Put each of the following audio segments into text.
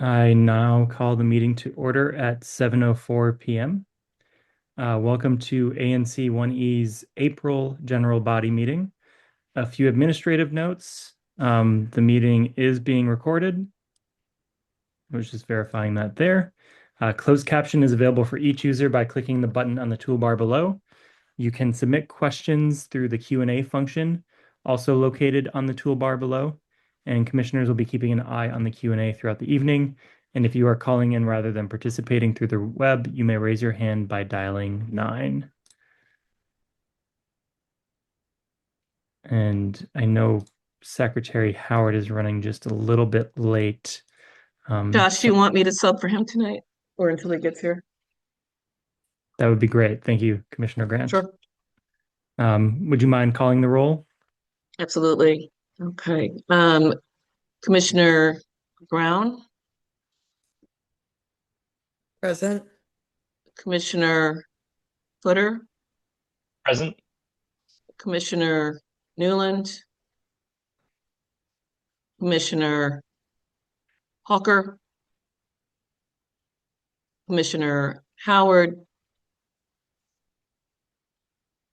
I now call the meeting to order at 7:04 p.m. Welcome to ANC 1E's April General Body Meeting. A few administrative notes. The meeting is being recorded. I was just verifying that there. Closed caption is available for each user by clicking the button on the toolbar below. You can submit questions through the Q&A function, also located on the toolbar below, and commissioners will be keeping an eye on the Q&A throughout the evening. And if you are calling in rather than participating through the web, you may raise your hand by dialing 9. And I know Secretary Howard is running just a little bit late. Josh, do So you want me to sub for him tonight or until he gets here? that would be great. Thank you, Commissioner Grant. Sure. Would you mind calling the roll? Absolutely. Okay. Commissioner Brown, Present. Commissioner Footer, Present. Commissioner Newland, Commissioner Hawker, Commissioner Howard,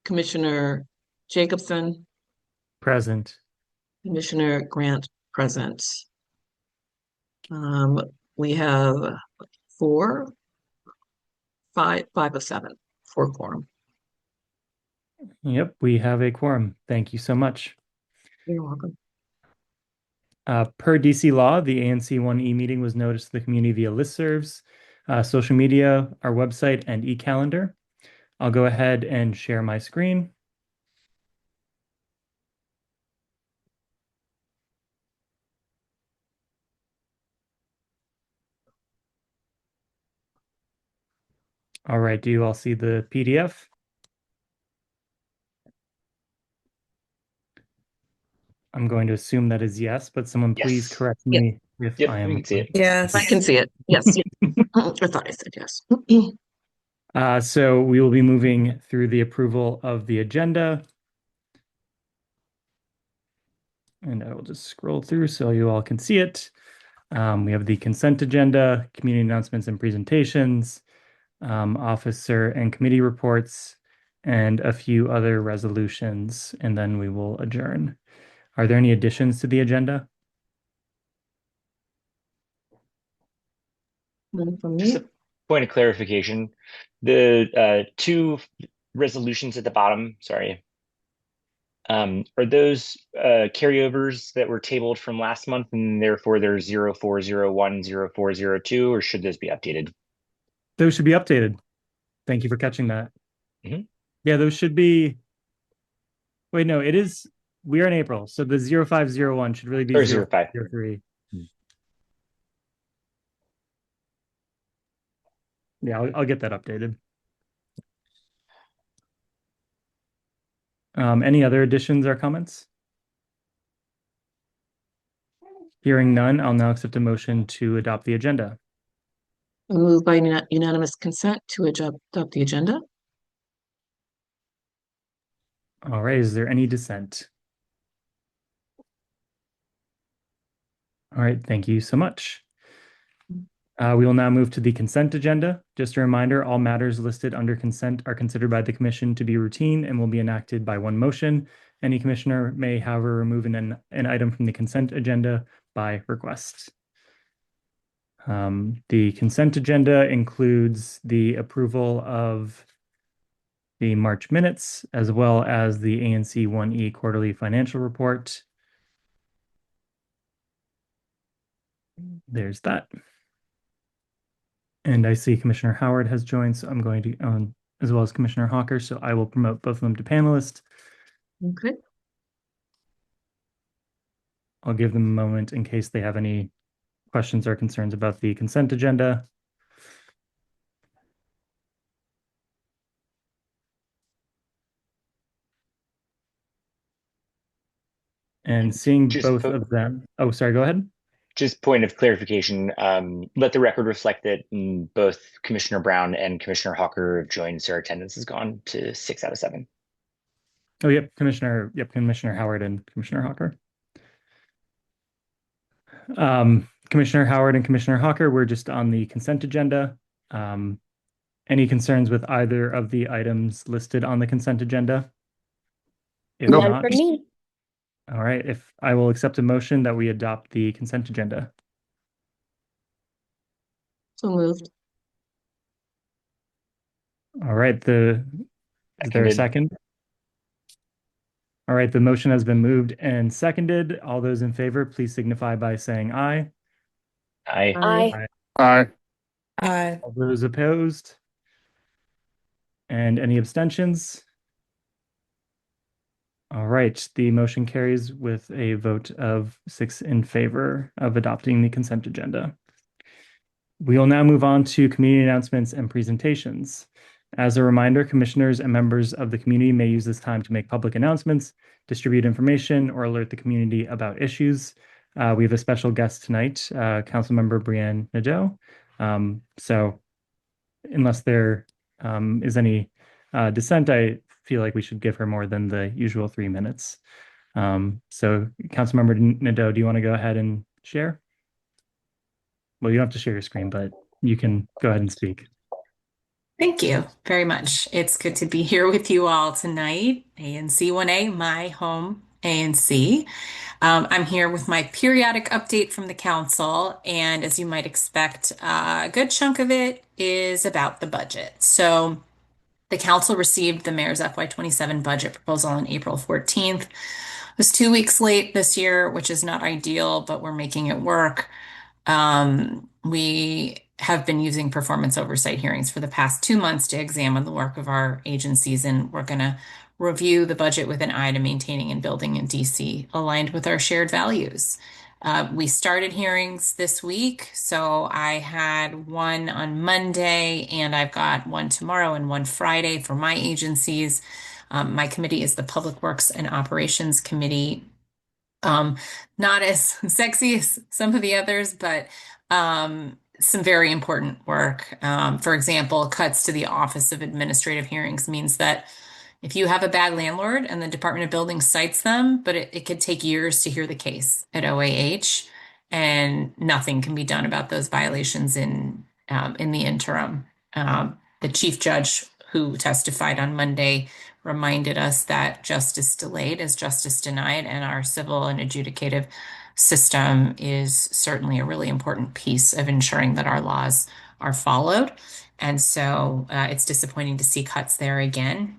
Commissioner Jacobson, Present. Commissioner Grant present. We have five of seven, 4 quorum. Yep, we have a quorum. Thank you so much. You're welcome. Per DC law, the ANC 1E meeting was noticed to the community via listservs, social media, our website, and e-calendar. I'll go ahead and share my screen. All right, do you all see the PDF? I'm going to assume that is yes, but someone please Yes. correct Yep. me if Yep, I we am. can see it. Yes. I can see it. Yes. I thought I said yes. So we will be moving through the approval of the agenda. And I will just scroll through so you all can see it. We have the consent agenda, community announcements and presentations, officer and committee reports, and a few other resolutions, and then we will adjourn. Are there any additions to the agenda? None from Just me. a point of clarification. The two resolutions at the bottom, sorry, are those carryovers that were tabled from last month and therefore they're 0401, 0402, or should those be updated? Those should be updated. Thank you for catching that. Mhm. Yeah, those should be. Wait, no, it is. We are in April, so the 0501 should really be Or 05. 0503. Yeah, I'll get that updated. Any other additions or comments? Hearing none, I'll now accept a motion to adopt the agenda. I move by unanimous consent to adopt the agenda. All right, is there any dissent? All right, thank you so much. We will now move to the consent agenda. Just a reminder, all matters listed under consent are considered by the commission to be routine and will be enacted by one motion. Any commissioner may, however, remove an item from the consent agenda by request. The consent agenda includes the approval of the March minutes, as well as the ANC 1E quarterly financial report. There's that. And I see Commissioner Howard has joined, so I'm going to, as well as Commissioner Hawker, so I will promote both of them to panelists. Okay. I'll give them a moment in case they have any questions or concerns about the consent agenda. And seeing Just both of them. Oh, sorry, go ahead. Just point of clarification, let the record reflect that both Commissioner Brown and Commissioner Hawker have joined, so our attendance has gone to 6 out of 7. Oh, yep, Commissioner Howard and Commissioner Hawker. Commissioner Howard and Commissioner Hawker, we're just on the consent agenda. Um, any concerns with either of the items listed on the consent agenda? If None not, for me. all right, if I will accept a motion that we adopt the consent agenda. So moved. All right, is there a Seconded. second? All right, the motion has been moved and seconded. All those in favor, please signify by saying aye. Aye. Aye. Aye. Aye. All those opposed? And any abstentions? All right, the motion carries with a vote of 6 in favor of adopting the consent agenda. We will now move on to community announcements and presentations. As a reminder, commissioners and members of the community may use this time to make public announcements, distribute information, or alert the community about issues. We have a special guest tonight, Councilmember Brianne Nadeau. So unless there is any dissent, I feel like we should give her more than the usual 3 minutes. So Councilmember Nadeau, do you want to go ahead and share? Well, you don't have to share your screen, but you can go ahead and speak. Thank you very much. It's good to be here with you all tonight. ANC 1A, my home ANC. I'm here with my periodic update from the council, and as you might expect, a good chunk of it is about the budget. So the council received the mayor's FY27 budget proposal on April 14th. It was 2 weeks late this year, which is not ideal, but we're making it work. We have been using performance oversight hearings for the past 2 months to examine the work of our agencies, and we're going to review the budget with an eye to maintaining and building in DC aligned with our shared values. We started hearings this week, so I had one on Monday, and I've got one tomorrow and one Friday for my agencies. My committee is the Public Works and Operations Committee. Not as sexy as some of the others, but some very important work. For example, cuts to the Office of Administrative Hearings means that if you have a bad landlord and the Department of Buildings cites them, but it could take years to hear the case at OAH, and nothing can be done about those violations in the interim. The chief judge who testified on Monday reminded us that justice delayed is justice denied, and our civil and adjudicative system is certainly a really important piece of ensuring that our laws are followed. And so it's disappointing to see cuts there again.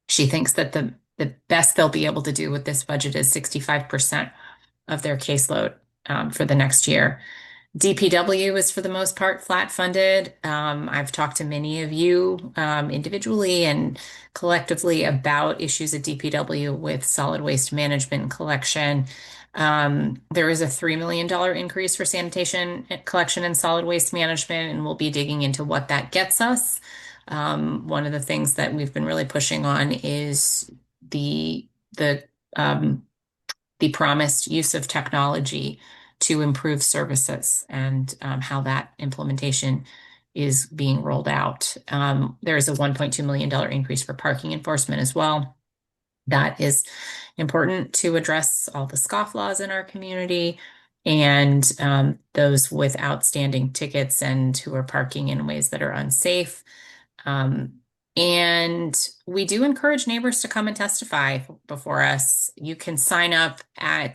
She thinks that the best they'll be able to do with this budget is 65% of their caseload for the next year. DPW is for the most part flat funded. I've talked to many of you individually and collectively about issues at DPW with solid waste management and collection. There is a $3 million increase for sanitation collection and solid waste management, and we'll be digging into what that gets us. One of the things that we've been really pushing on is the promised use of technology to improve services and how that implementation is being rolled out. There is a $1.2 million increase for parking enforcement as well. That is important to address all the scofflaws in our community and those with outstanding tickets and who are parking in ways that are unsafe. And we do encourage neighbors to come and testify before us. You can sign up at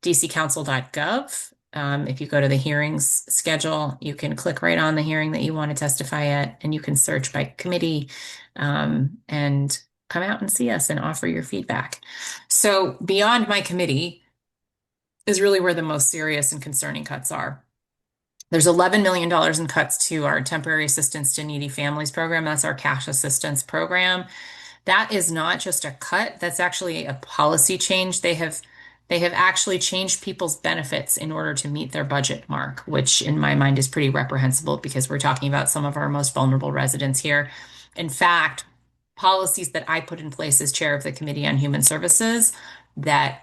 dccouncil.gov. If you go to the hearings schedule, you can click right on the hearing that you want to testify at, and you can search by committee and come out and see us and offer your feedback. So beyond my committee is really where the most serious and concerning cuts are. There's $11 million in cuts to our temporary assistance to needy families program. That's our cash assistance program. That is not just a cut. That's actually a policy change. They have actually changed people's benefits in order to meet their budget mark, which in my mind is pretty reprehensible because we're talking about some of our most vulnerable residents here. In fact, policies that I put in place as chair of the Committee on Human Services that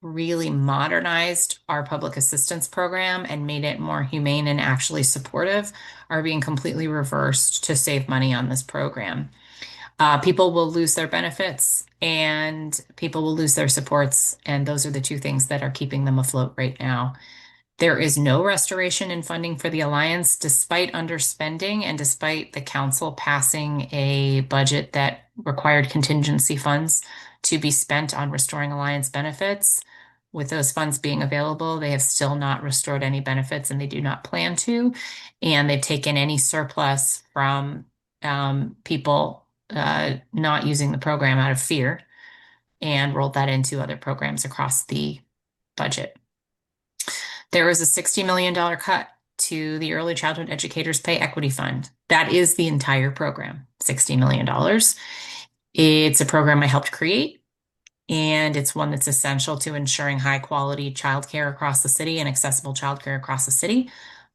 really modernized our public assistance program and made it more humane and actually supportive are being completely reversed to save money on this program. People will lose their benefits and people will lose their supports, and those are the two things that are keeping them afloat right now. There is no restoration in funding for the Alliance, despite underspending and despite the council passing a budget that required contingency funds to be spent on restoring Alliance benefits. With those funds being available, they have still not restored any benefits and they do not plan to. And they've taken any surplus from people not using the program out of fear and rolled that into other programs across the budget. There was a $60 million cut to the Early Childhood Educators Pay Equity Fund. That is the entire program, $60 million. It's a program I helped create, and it's one that's essential to ensuring high quality childcare across the city and accessible childcare across the city.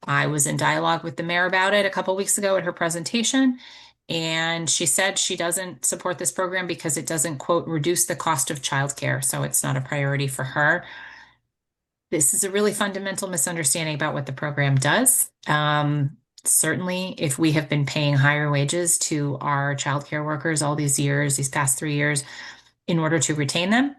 I was in dialogue with the mayor about it a couple weeks ago at her presentation, and she said she doesn't support this program because it doesn't, quote, reduce the cost of childcare, so it's not a priority for her. This is a really fundamental misunderstanding about what the program does. Certainly, if we have been paying higher wages to our childcare workers all these years, these past 3 years, in order to retain them,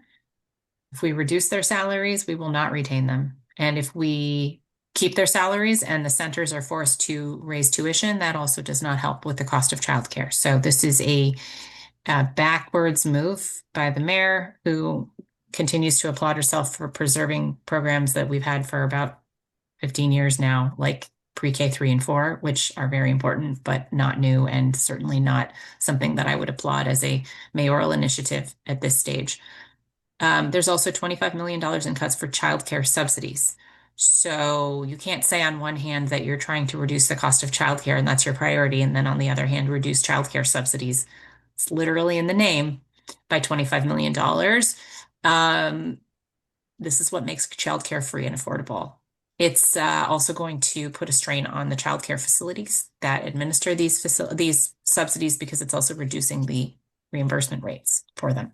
if we reduce their salaries, we will not retain them. And if we keep their salaries and the centers are forced to raise tuition, that also does not help with the cost of childcare. So this is a backwards move by the mayor, who continues to applaud herself for preserving programs that we've had for about 15 years now, like pre-K 3 and 4, which are very important, but not new and certainly not something that I would applaud as a mayoral initiative at this stage. There's also $25 million in cuts for childcare subsidies. So you can't say on one hand that you're trying to reduce the cost of childcare and that's your priority, and then on the other hand, reduce childcare subsidies. It's literally in the name, by $25 million. This is what makes childcare free and affordable. It's also going to put a strain on the childcare facilities that administer these subsidies, because it's also reducing the reimbursement rates for them.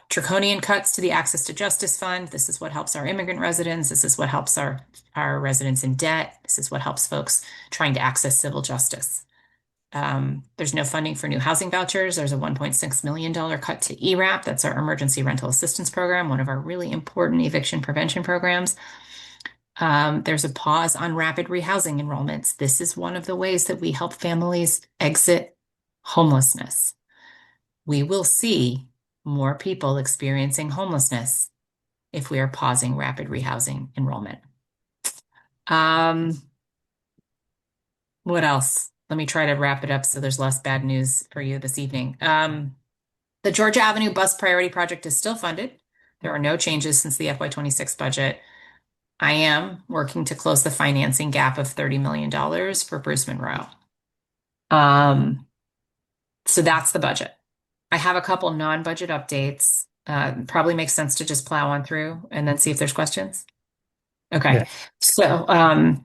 Draconian cuts to the Access to Justice Fund. This is what helps our immigrant residents. This is what helps our residents in debt. This is what helps folks trying to access civil justice. There's no funding for new housing vouchers. There's a $1.6 million cut to ERAP. That's our Emergency Rental Assistance Program, one of our really important eviction prevention programs. There's a pause on rapid rehousing enrollments. This is one of the ways that we help families exit homelessness. We will see more people experiencing homelessness if we are pausing rapid rehousing enrollment. What else? Let me try to wrap it up so there's less bad news for you this evening. The Georgia Avenue Bus Priority Project is still funded. There are no changes since the FY26 budget. I am working to close the financing gap of $30 million for Bruce Monroe. So that's the budget. I have a couple non-budget updates. Probably makes sense to just plow on through and then see if there's questions. Okay. Yeah. So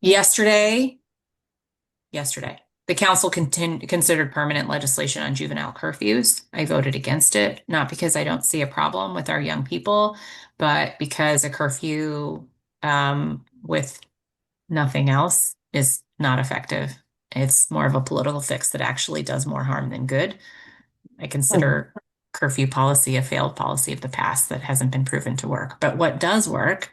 yesterday, the council considered permanent legislation on juvenile curfews. I voted against it, not because I don't see a problem with our young people, but because a curfew with nothing else is not effective. It's more of a political fix that actually does more harm than good. I consider curfew policy a failed policy of the past that hasn't been proven to work. But what does work: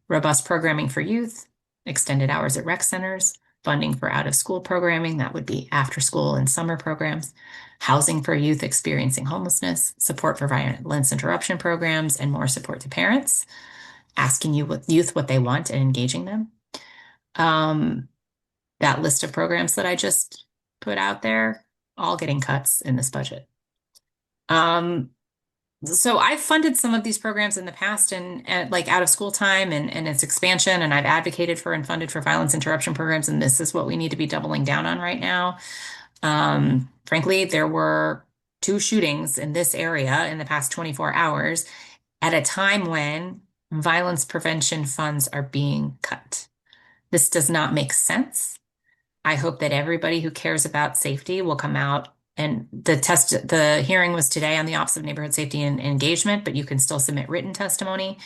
robust programming for youth, extended hours at rec centers, funding for out-of-school programming, that would be after-school and summer programs, housing for youth experiencing homelessness, support for violence interruption programs, and more support to parents, asking youth what they want and engaging them. That list of programs that I just put out there, all getting cuts in this budget. So I've funded some of these programs in the past, and like out of school time and its expansion, and I've advocated for and funded for violence interruption programs, and this is what we need to be doubling down on right now. Frankly, there were 2 shootings in this area in the past 24 hours at a time when violence prevention funds are being cut. This does not make sense. I hope that everybody who cares about safety will come out. And the hearing was today on the Office of Neighborhood Safety and Engagement, but you can still submit written testimony.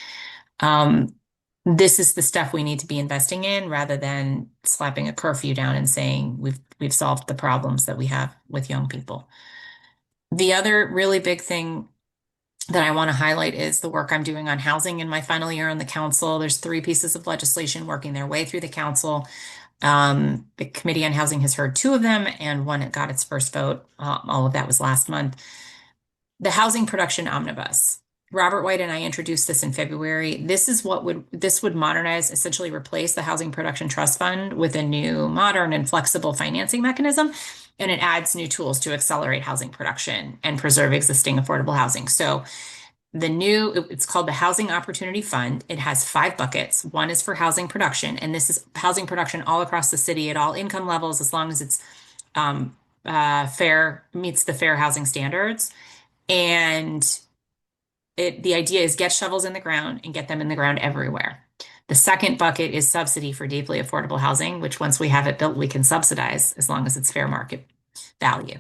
This is the stuff we need to be investing in, rather than slapping a curfew down and saying we've solved the problems that we have with young people. The other really big thing that I want to highlight is the work I'm doing on housing in my final year on the council. There's 3 pieces of legislation working their way through the council. The Committee on Housing has heard 2 of them, and one got its first vote. All of that was last month. The Housing Production Omnibus. Robert White and I introduced this in February. This would modernize, essentially replace the Housing Production Trust Fund with a new, modern, and flexible financing mechanism. And it adds new tools to accelerate housing production and preserve existing affordable housing. So it's called the Housing Opportunity Fund. It has 5 buckets. One is for housing production, and this is housing production all across the city at all income levels, as long as it's meets the fair housing standards. And the idea is get shovels in the ground and get them in the ground everywhere. The second bucket is subsidy for deeply affordable housing, which once we have it built, we can subsidize as long as it's fair market value.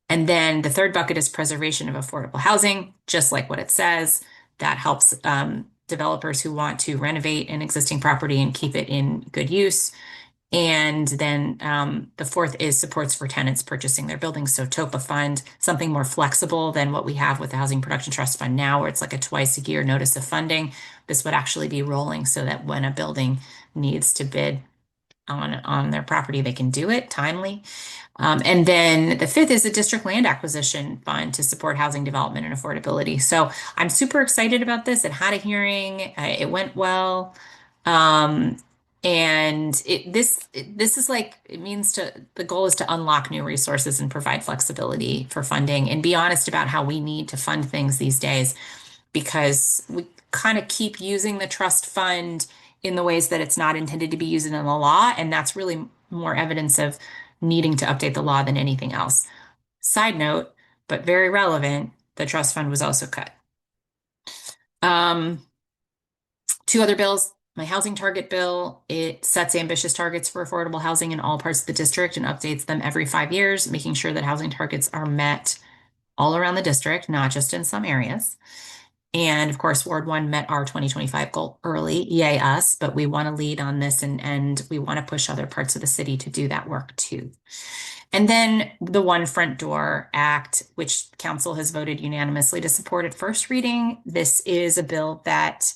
And then the third bucket is preservation of affordable housing, just like what it says. That helps developers who want to renovate an existing property and keep it in good use. And then the fourth is supports for tenants purchasing their buildings. So TOPA fund, something more flexible than what we have with the Housing Production Trust Fund now, where it's like a twice-a-year notice of funding. This would actually be rolling so that when a building needs to bid on their property, they can do it timely. And then the fifth is a district land acquisition fund to support housing development and affordability. So I'm super excited about this. It had a hearing. It went well. And this is like, the goal is to unlock new resources and provide flexibility for funding and be honest about how we need to fund things these days, because we kind of keep using the trust fund in the ways that it's not intended to be used in the law. And that's really more evidence of needing to update the law than anything else. Side note, but very relevant, the trust fund was also cut. 2 other bills. My housing target bill, it sets ambitious targets for affordable housing in all parts of the district and updates them every 5 years, making sure that housing targets are met all around the district, not just in some areas. And of course, Ward 1 met our 2025 goal early, yay us, but we want to lead on this and we want to push other parts of the city to do that work too. And then the One Front Door Act, which council has voted unanimously to support at first reading. This is a bill that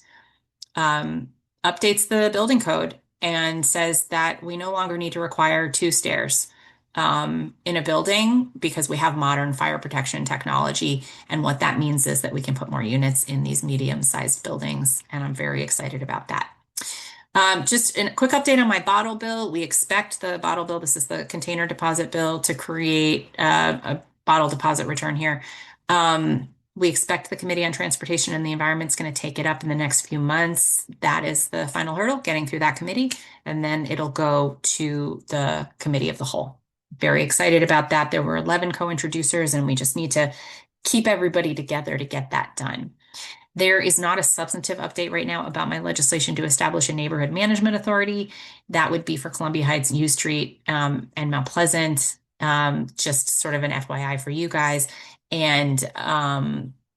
updates the building code and says that we no longer need to require 2 stairs in a building because we have modern fire protection technology. And what that means is that we can put more units in these medium-sized buildings. And I'm very excited about that. Just a quick update on my bottle bill. We expect the bottle bill, this is the container deposit bill, to create a bottle deposit return here. We expect the Committee on Transportation and the Environment is going to take it up in the next few months. That is the final hurdle, getting through that committee, and then it'll go to the Committee of the Whole. Very excited about that. There were 11 co-introducers, and we just need to keep everybody together to get that done. There is not a substantive update right now about my legislation to establish a neighborhood management authority. That would be for Columbia Heights, U Street, and Mount Pleasant. Just sort of an FYI for you guys. And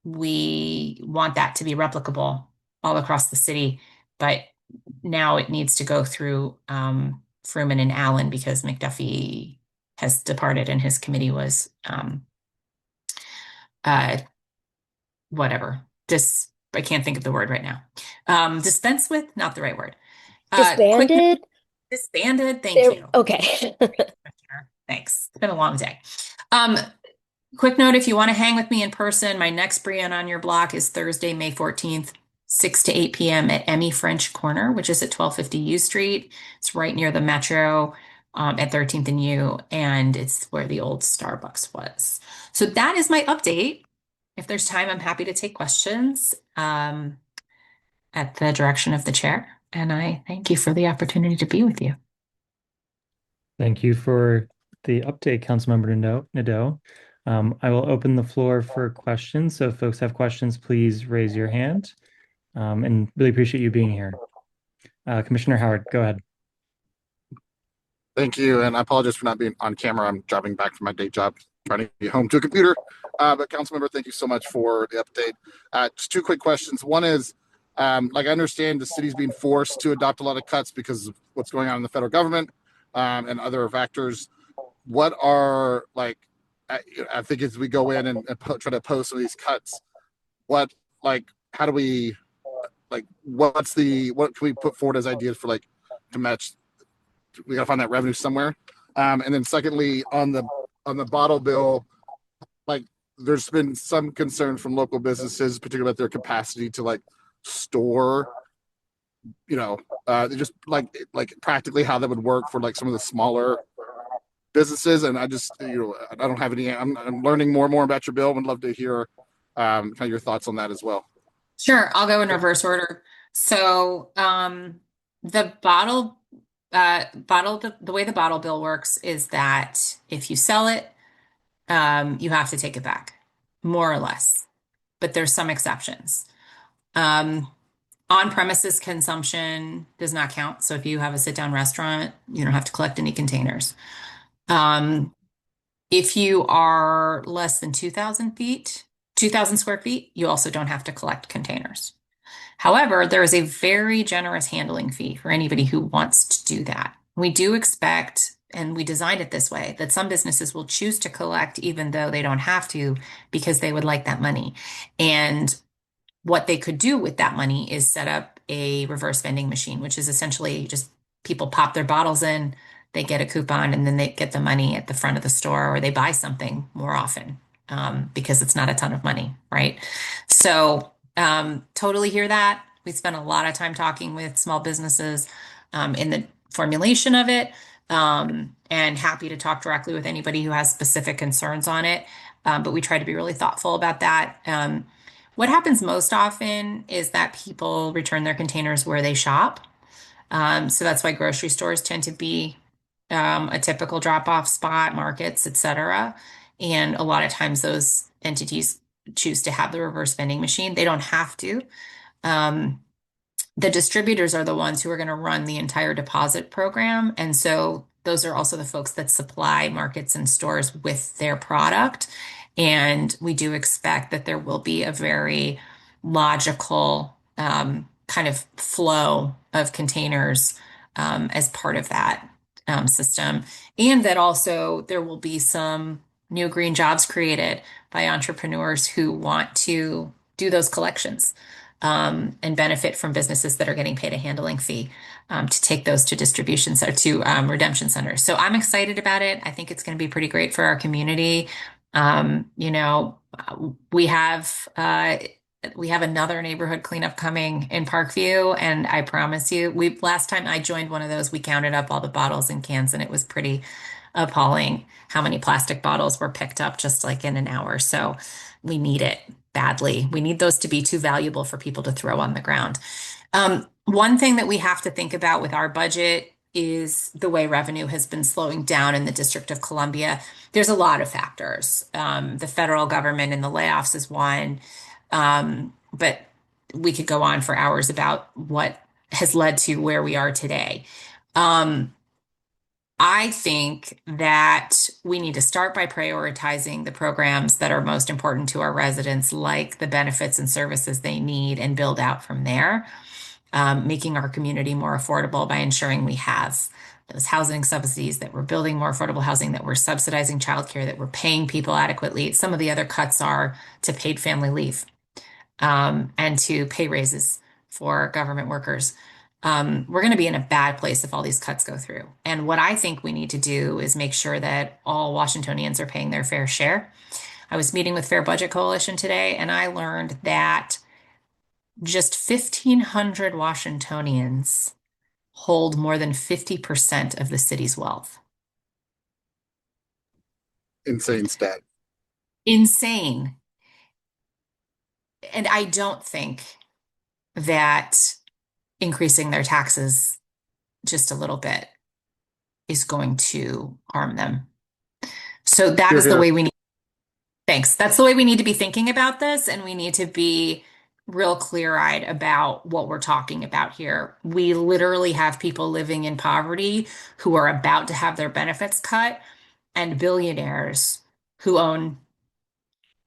we want that to be replicable all across the city, but now it needs to go through Fruman and Allen because McDuffie has departed and his committee was whatever. I can't think of the word right now. Dispense with, not the right word. Disbanded? Disbanded, thank you. Okay. Thanks. It's been a long day. Quick note, if you want to hang with me in person, my next Brienne on Your Block is Thursday, May 14th, 6 to 8 p.m. at Emmy French Corner, which is at 1250 U Street. It's right near the Metro at 13th and U, and it's where the old Starbucks was. So that is my update. If there's time, I'm happy to take questions at the direction of the chair. And I thank you for the opportunity to be with you. Thank you for the update, Councilmember Nadeau. I will open the floor for questions. So if folks have questions, please raise your hand. And really appreciate you being here. Commissioner Howard, go ahead. Thank you, and I apologize for not being on camera. I'm driving back from my day job, trying to get home to a computer. But Councilmember, thank you so much for the update. Just 2 quick questions. One is, like I understand the city's being forced to adopt a lot of cuts because of what's going on in the federal government and other factors. What are, like, I think as we go in and try to oppose some of these cuts, what how do we what can we put forward as ideas for to match? We got to find that revenue somewhere. And then secondly, on the bottle bill, like there's been some concern from local businesses, particularly about their capacity to store, just practically how that would work for some of the smaller businesses. And I just, I don't have any. I'm learning more and more about your bill. Would love to hear kind of your thoughts on that as well. Sure, I'll go in reverse order. So, the the way the bottle bill works is that if you sell it, you have to take it back, more or less. But there's some exceptions. Um, On-premises consumption does not count. So if you have a sit-down restaurant, you don't have to collect any containers. Um, if you are less than 2,000 square feet, you also don't have to collect containers. However, there is a very generous handling fee for anybody who wants to do that. We do expect, and we designed it this way, that some businesses will choose to collect even though they don't have to because they would like that money. And what they could do with that money is set up a reverse vending machine, which is essentially just people pop their bottles in, they get a coupon, and then they get the money at the front of the store or they buy something more often because it's not a ton of money, right? So, totally hear that. We spent a lot of time talking with small businesses in the formulation of it, and happy to talk directly with anybody who has specific concerns on it. But we try to be really thoughtful about that. What happens most often is that people return their containers where they shop. So that's why grocery stores tend to be a typical drop-off spot, markets, etc. And a lot of times those entities choose to have the reverse vending machine. They don't have to. Um, the distributors are the ones who are going to run the entire deposit program. And so those are also the folks that supply markets and stores with their product. And we do expect that there will be a very logical kind of flow of containers as part of that system. And that also there will be some new green jobs created by entrepreneurs who want to do those collections and benefit from businesses that are getting paid a handling fee to take those to distribution or to redemption centers. So I'm excited about it. I think it's going to be pretty great for our community. You know, we have another neighborhood cleanup coming in Parkview, and I promise you, we last time I joined one of those, we counted up all the bottles and cans, and it was pretty appalling how many plastic bottles were picked up just like in an hour. So we need it badly. We need those to be too valuable for people to throw on the ground. One thing that we have to think about with our budget is the way revenue has been slowing down in the District of Columbia. There's a lot of factors. The federal government and the layoffs is one. But we could go on for hours about what has led to where we are today. I think that we need to start by prioritizing the programs that are most important to our residents, like the benefits and services they need, and build out from there, making our community more affordable by ensuring we have those housing subsidies, that we're building more affordable housing, that we're subsidizing childcare, that we're paying people adequately. Some of the other cuts are to paid family leave and to pay raises for government workers. We're going to be in a bad place if all these cuts go through. And what I think we need to do is make sure that all Washingtonians are paying their fair share. I was meeting with Fair Budget Coalition today, and I learned that just 1,500 Washingtonians hold more than 50% of the city's wealth. Insane stat. Insane. And I don't think that increasing their taxes just a little bit is going to harm them. So that Here, is the here. way we need, thanks. That's the way we need to be thinking about this, and we need to be real clear-eyed about what we're talking about here. We literally have people living in poverty who are about to have their benefits cut, and billionaires who own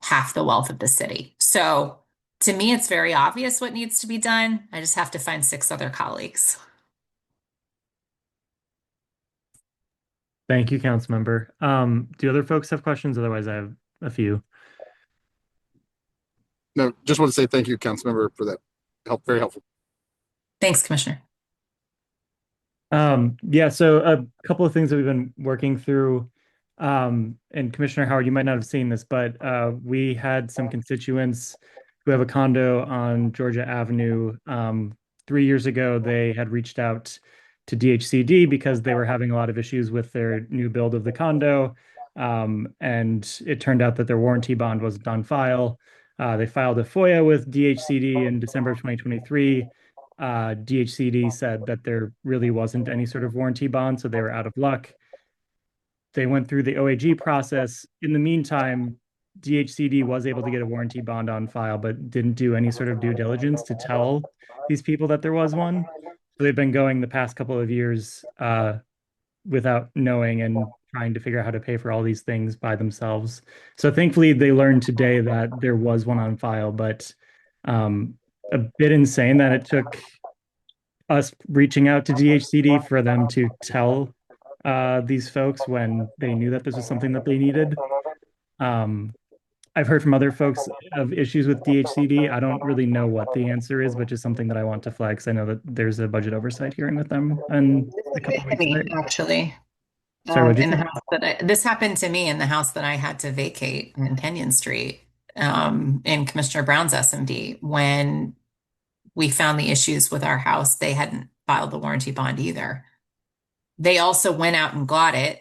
half the wealth of the city. So to me, it's very obvious what needs to be done. I just have to find 6 other colleagues. Thank you, Councilmember. Do other folks have questions? Otherwise, I have a few. No, just want to say thank you, Councilmember, for that. Very helpful. Thanks, Commissioner. Yeah, so a couple of things that we've been working through. And Commissioner Howard, you might not have seen this, but we had some constituents who have a condo on Georgia Avenue. 3 years ago, they had reached out to DHCD because they were having a lot of issues with their new build of the condo. And it turned out that their warranty bond wasn't on file. They filed a FOIA with DHCD in December of 2023. DHCD said that there really wasn't any sort of warranty bond, so they were out of luck. They went through the OAG process. In the meantime, DHCD was able to get a warranty bond on file, but didn't do any sort of due diligence to tell these people that there was one. So they've been going the past couple of years without knowing and trying to figure out how to pay for all these things by themselves. So thankfully, they learned today that there was one on file, but a bit insane that it took us reaching out to DHCD for them to tell these folks when they knew that this was something that they needed. I've heard from other folks of issues with DHCD. I don't really know what the answer is, but just something that I want to flag because I know that there's a budget oversight hearing with them in a couple of weeks. Me, actually. Sorry, what'd you In the say? house this happened to me in the house that I had to vacate in Kenyon Street, in Commissioner Brown's SMD. When we found the issues with our house, they hadn't filed the warranty bond either. They also went out and got it.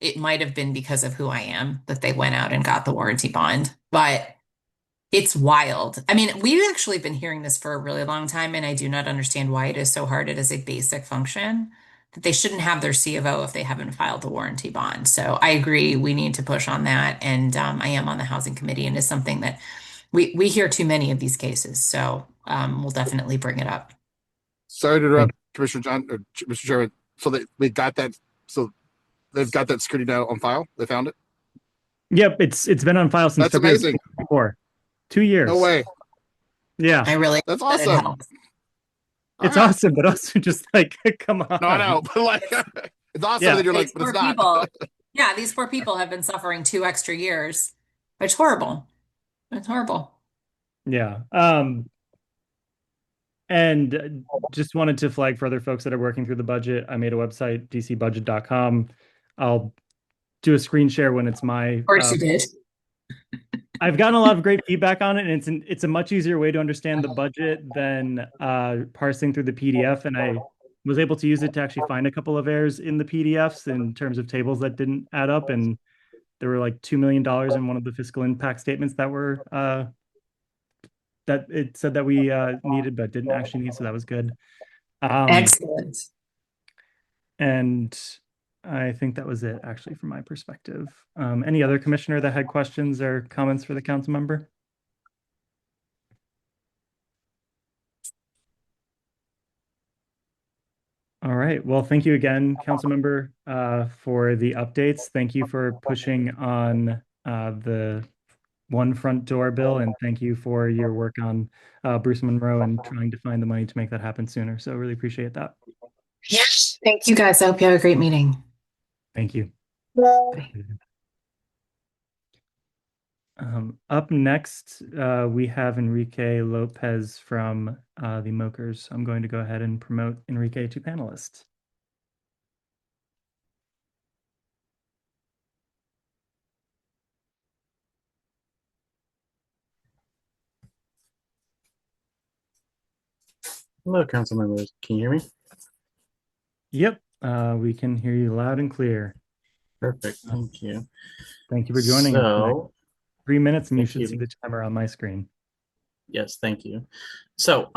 It might have been because of who I am that they went out and got the warranty bond, but it's wild. I mean, we've actually been hearing this for a really long time, and I do not understand why it is so hard. It is a basic function that they shouldn't have their C of O if they haven't filed the warranty bond. So I agree, we need to push on that. And I am on the housing committee, and it's something that we hear too many of these cases. So we'll definitely bring it up. Sorry to interrupt, Commissioner John or Mr. Chairman. So they got that. So they've got that security now on file. They found it. Yep, it's been on file since That's February amazing. 2024. 2 years. No way. Yeah, I really That's hope that it awesome. helps. it's All right. awesome, but also just like, come on. No, I know, but like, it's awesome Yeah. that you're like, These but it's poor not. people. Yeah, these poor people have been suffering 2 extra years. It's horrible. It's horrible. Yeah. And just wanted to flag for other folks that are working through the budget. I made a website, dcbudget.com. I'll do a screen share when it's my. Of course you did. I've gotten a lot of great feedback on it, and it's a much easier way to understand the budget than parsing through the PDF. And I was able to use it to actually find a couple of errors in the PDFs in terms of tables that didn't add up, and there were like $2 million in one of the fiscal impact statements that were that it said that we needed but didn't actually need, so that was good. Excellent. And I think that was it, actually, from my perspective. Any other commissioner that had questions or comments for the council member? All right. Well, thank you again, council member, for the updates. Thank you for pushing on the one front door bill, and thank you for your work on Bruce Monroe and trying to find the money to make that happen sooner. So really appreciate that. Yes. Thank you guys. I hope you have a great meeting. Thank you. Bye. Up next, we have Enrique Lopez from the Mokers. I'm going to go ahead and promote Enrique to panelist. Hello, council members. Can you hear me? Yep, we can hear you loud and clear. Perfect. Thank you. Thank you for joining us tonight. So, 3 minutes and you thank should you. see the timer on my screen. yes, thank you. So,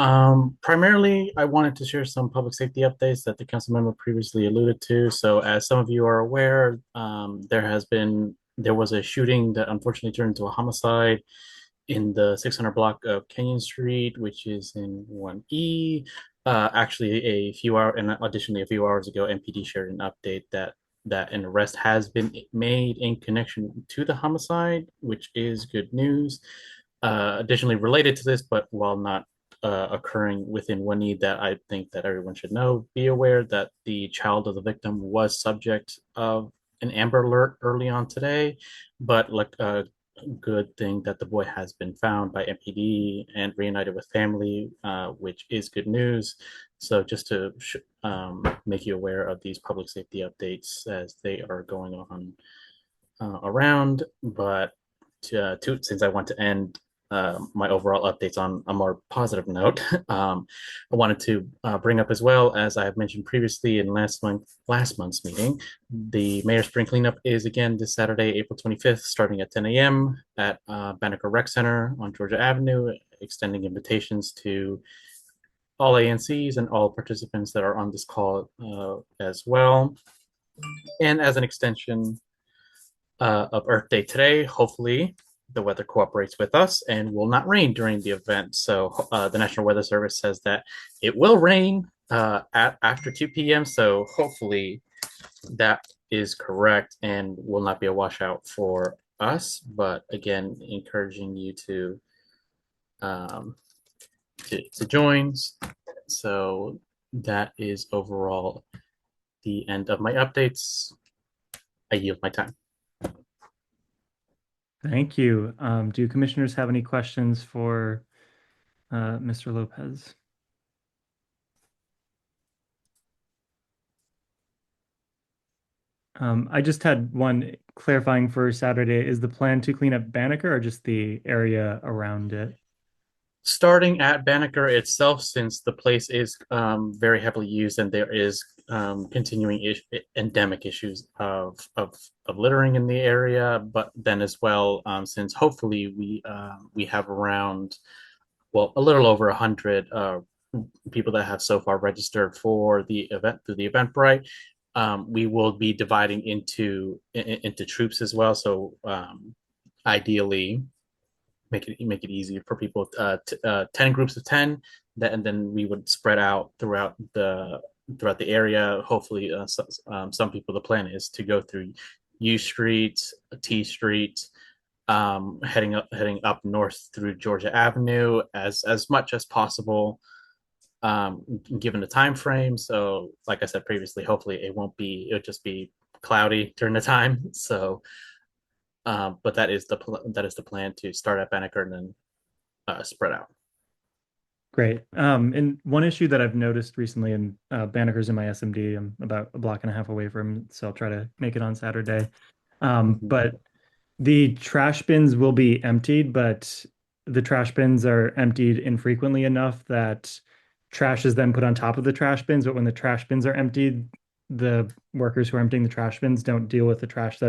primarily, I wanted to share some public safety updates that the council member previously alluded to. So, as some of you are aware, there was a shooting that unfortunately turned into a homicide in the 600 block of Kenyon Street, which is in 1E. Actually, additionally, a few hours ago, MPD shared an update that an arrest has been made in connection to the homicide, which is good news. Additionally, related to this, but while not occurring within 1E, that I think that everyone should know, be aware that the child of the victim was subject of an Amber Alert early on today, but like good thing that the boy has been found by MPD and reunited with family, which is good news. So just to make you aware of these public safety updates as they are going on around, but since I want to end my overall updates on a more positive note, I wanted to bring up as well as I have mentioned previously in last month's meeting, the Mayor Spring Cleanup is again this Saturday, April 25th, starting at 10 a.m. at Banneker Rec Center on Georgia Avenue, extending invitations to all ANCs and all participants that are on this call as well. And as an extension of Earth Day today. Hopefully, the weather cooperates with us and will not rain during the event. So, the National Weather Service says that it will rain after 2 p.m. So, hopefully, that is correct and will not be a washout for us. But again, encouraging you um, to join. So, that is overall the end of my updates. I yield my time. Thank you. Do commissioners have any questions for Mr. Lopez? I just had one clarifying for Saturday. Is the plan to clean up Banneker or just the area around it? Starting at Banneker itself, since the place is very heavily used and there is continuing endemic issues of littering in the area, but then as well, since hopefully we have around, well, a little over 100 people that have so far registered for the event through the Eventbrite. We will be dividing into troops as well. So ideally, make it easier for people. 10 groups of 10, and then we would spread out throughout the area. Hopefully, some people, the plan is to go through U Street, T Street, heading up north through Georgia Avenue as much as possible, given the time frame. So, like I said previously, hopefully it'll just be cloudy during the time. So, but that is the plan to start at Banneker and then spread out. Great. And one issue that I've noticed recently, and Banneker's in my SMD, I'm about a block and a half away from, so I'll try to make it on Saturday. But the trash bins will be emptied, but the trash bins are emptied infrequently enough that trash is then put on top of the trash bins. But when the trash bins are emptied, the workers who are emptying the trash bins don't deal with the trash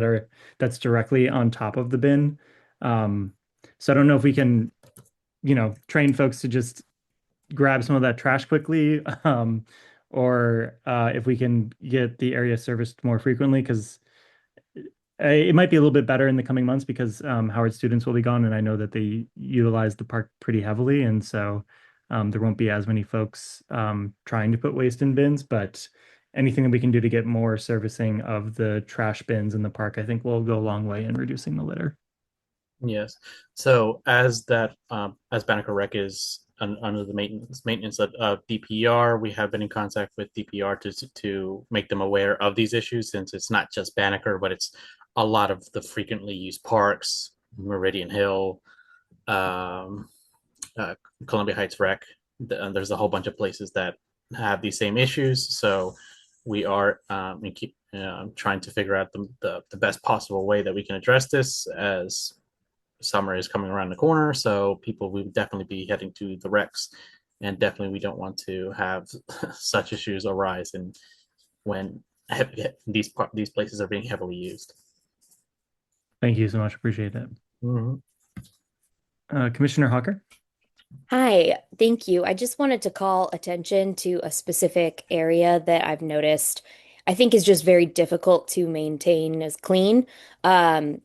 that's directly on top of the bin. So I don't know if we can, train folks to just grab some of that trash quickly, or if we can get the area serviced more frequently, because it might be a little bit better in the coming months because Howard students will be gone, and I know that they utilize the park pretty heavily, and so there won't be as many folks trying to put waste in bins. But anything that we can do to get more servicing of the trash bins in the park, I think will go a long way in reducing the litter. Yes. So as Banneker Rec is under the maintenance of DPR, we have been in contact with DPR to make them aware of these issues, since it's not just Banneker, but it's a lot of the frequently used parks, Meridian Hill, um, Columbia Heights Rec. There's a whole bunch of places that have these same issues. So we are trying to figure out the best possible way that we can address this, as summer is coming around the corner. So people will definitely be heading to the recs, and definitely we don't want to have such issues arise and when these places are being heavily used. Thank you so much. Appreciate that. Mm-hmm. Commissioner Hawker? Hi, thank you. I just wanted to call attention to a specific area that I've noticed I think is just very difficult to maintain as clean,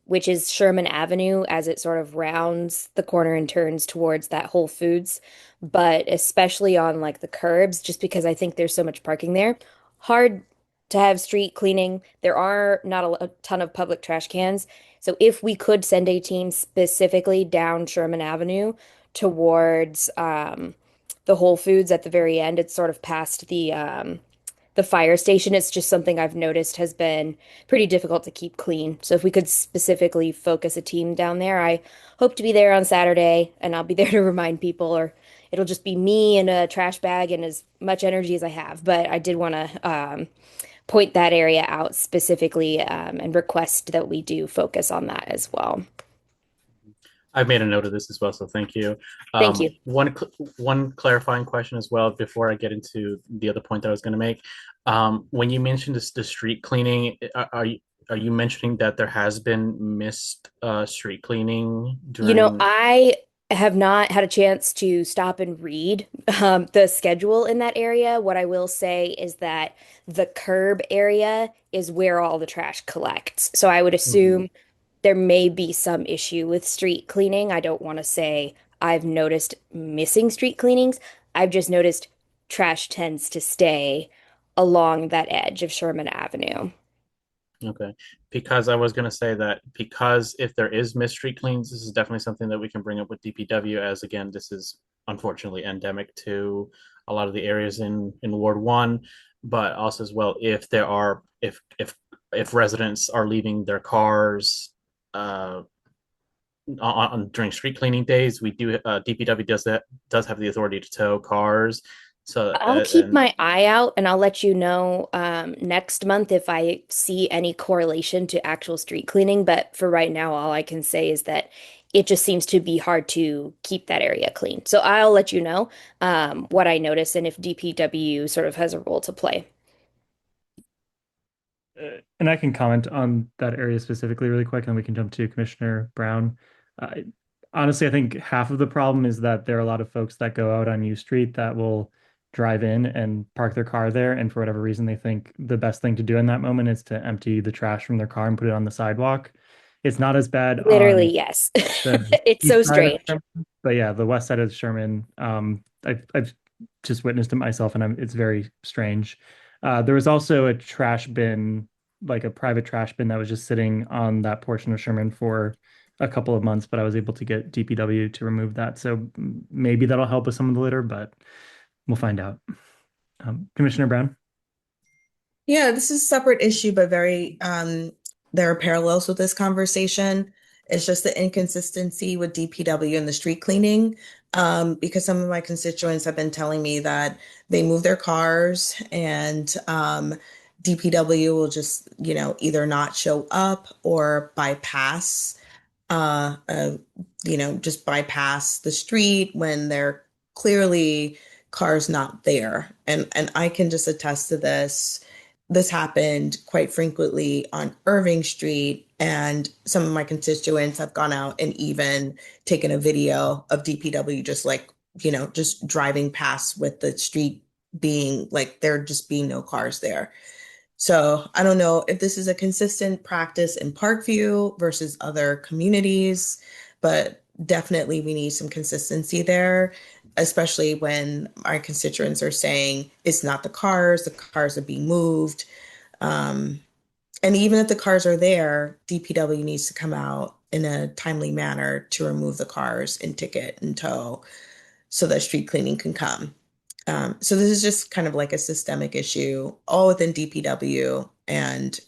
which is Sherman Avenue as it sort of rounds the corner and turns towards that Whole Foods, but especially on like the curbs, just because I think there's so much parking there. Hard to have street cleaning. There are not a ton of public trash cans. So if we could send a team specifically down Sherman Avenue, towards the Whole Foods at the very end. It's sort of past the fire station. It's just something I've noticed has been pretty difficult to keep clean. So if we could specifically focus a team down there, I hope to be there on Saturday and I'll be there to remind people, or it'll just be me and a trash bag and as much energy as I have. But I did want to point that area out specifically and request that we do focus on that as well. I've made a note of this as well, so thank you. Thank you. One clarifying question as well before I get into the other point that I was going to make. When you mentioned the street cleaning, are you mentioning that there has been missed street cleaning during? I have not had a chance to stop and read the schedule in that area. What I will say is that the curb area is where all the trash collects. So I would Mhm. assume there may be some issue with street cleaning. I don't want to say I've noticed missing street cleanings. I've just noticed trash tends to stay along that edge of Sherman Avenue. Okay, because I was going to say that because if there is missed street cleans, this is definitely something that we can bring up with DPW, as again, this is unfortunately endemic to a lot of the areas in Ward One, but also as well if there are if residents are leaving their cars during street cleaning days, we do DPW does have the authority to tow cars. So I'll keep and my eye out and I'll let you know next month if I see any correlation to actual street cleaning. But for right now, all I can say is that it just seems to be hard to keep that area clean. So I'll let you know what I notice and if DPW sort of has a role to play. And I can comment on that area specifically really quick, and then we can jump to Commissioner Brown. Uh, Honestly, I think half of the problem is that there are a lot of folks that go out on U Street that will drive in and park their car there, and for whatever reason, they think the best thing to do in that moment is to empty the trash from their car and put it on the sidewalk. It's not as bad Literally, on yes. the It's east so side of strange. Sherman, but yeah, the west side of Sherman, I've just witnessed it myself, and it's very strange. There was also a trash bin, like a private trash bin that was just sitting on that portion of Sherman for a couple of months, but I was able to get DPW to remove that. So maybe that'll help with some of the litter, but we'll find out. Commissioner Brown? Yeah, this is a separate issue, but very there are parallels with this conversation. It's just the inconsistency with DPW and the street cleaning. Because some of my constituents have been telling me that they move their cars and DPW will just, either not show up or bypass uh, uh, just bypass the street when they're clearly cars not there. And I can just attest to this. This happened quite frequently on Irving Street, and some of my constituents have gone out and even taken a video of DPW just just driving past with the street being like there just being no cars there. So I don't know if this is a consistent practice in Parkview versus other communities, but definitely we need some consistency there, especially when our constituents are saying it's not the cars are being moved. Um, and even if the cars are there, DPW needs to come out in a timely manner to remove the cars and ticket and tow so that street cleaning can come. So this is just kind of like a systemic issue, all within DPW, and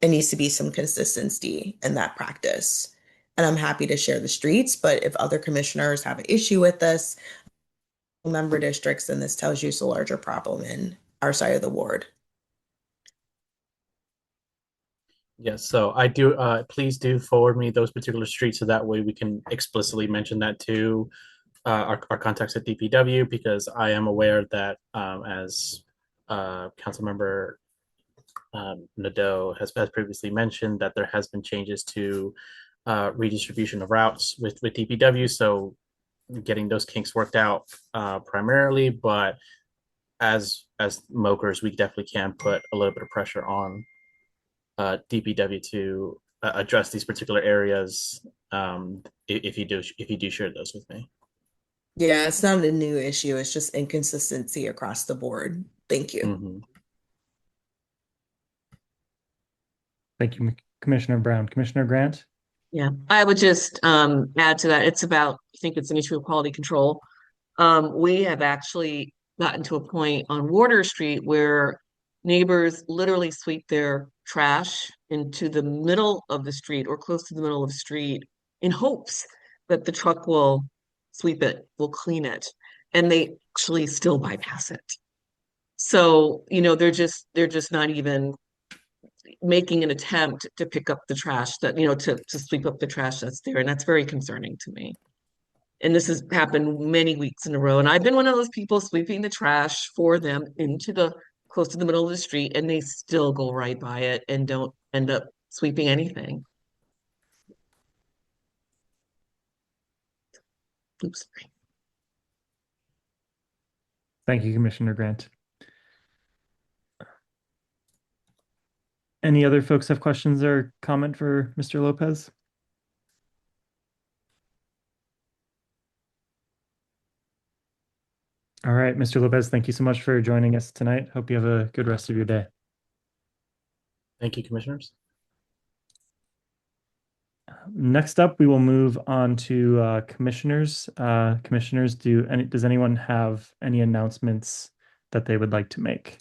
it needs to be some consistency in that practice. And I'm happy to share the streets, but if other commissioners have an issue with this, member districts, then this tells you it's a larger problem in our side of the ward. Yes, so I do. Please do forward me those particular streets so that way we can explicitly mention that to our contacts at DPW, because I am aware that as Councilmember Nadeau has previously mentioned, that there has been changes to redistribution of routes with DPW. So getting those kinks worked out primarily, but as mokers, we definitely can put a little bit of pressure on DPW to address these particular areas. If you do share those with me. Yeah, it's not a new issue. It's just inconsistency across the board. Thank you. Mm-hmm. Thank you, Commissioner Brown. Commissioner Grant? Yeah, I would just add to that. I think it's an issue of quality control. We have actually gotten to a point on Water Street where neighbors literally sweep their trash into the middle of the street or close to the middle of the street in hopes that the truck will sweep it, will clean it, and they actually still bypass it. So, they're just not even making an attempt to pick up the trash to sweep up the trash that's there. And that's very concerning to me. And this has happened many weeks in a row. And I've been one of those people sweeping the trash for them into the close to the middle of the street, and they still go right by it and don't end up sweeping anything. Oops. Thank you, Commissioner Grant. Any other folks have questions or comment for Mr. Lopez? All right, Mr. Lopez, thank you so much for joining us tonight. Hope you have a good rest of your day. Thank you, commissioners. Next up, we will move on to commissioners. Commissioners, does anyone have any announcements that they would like to make?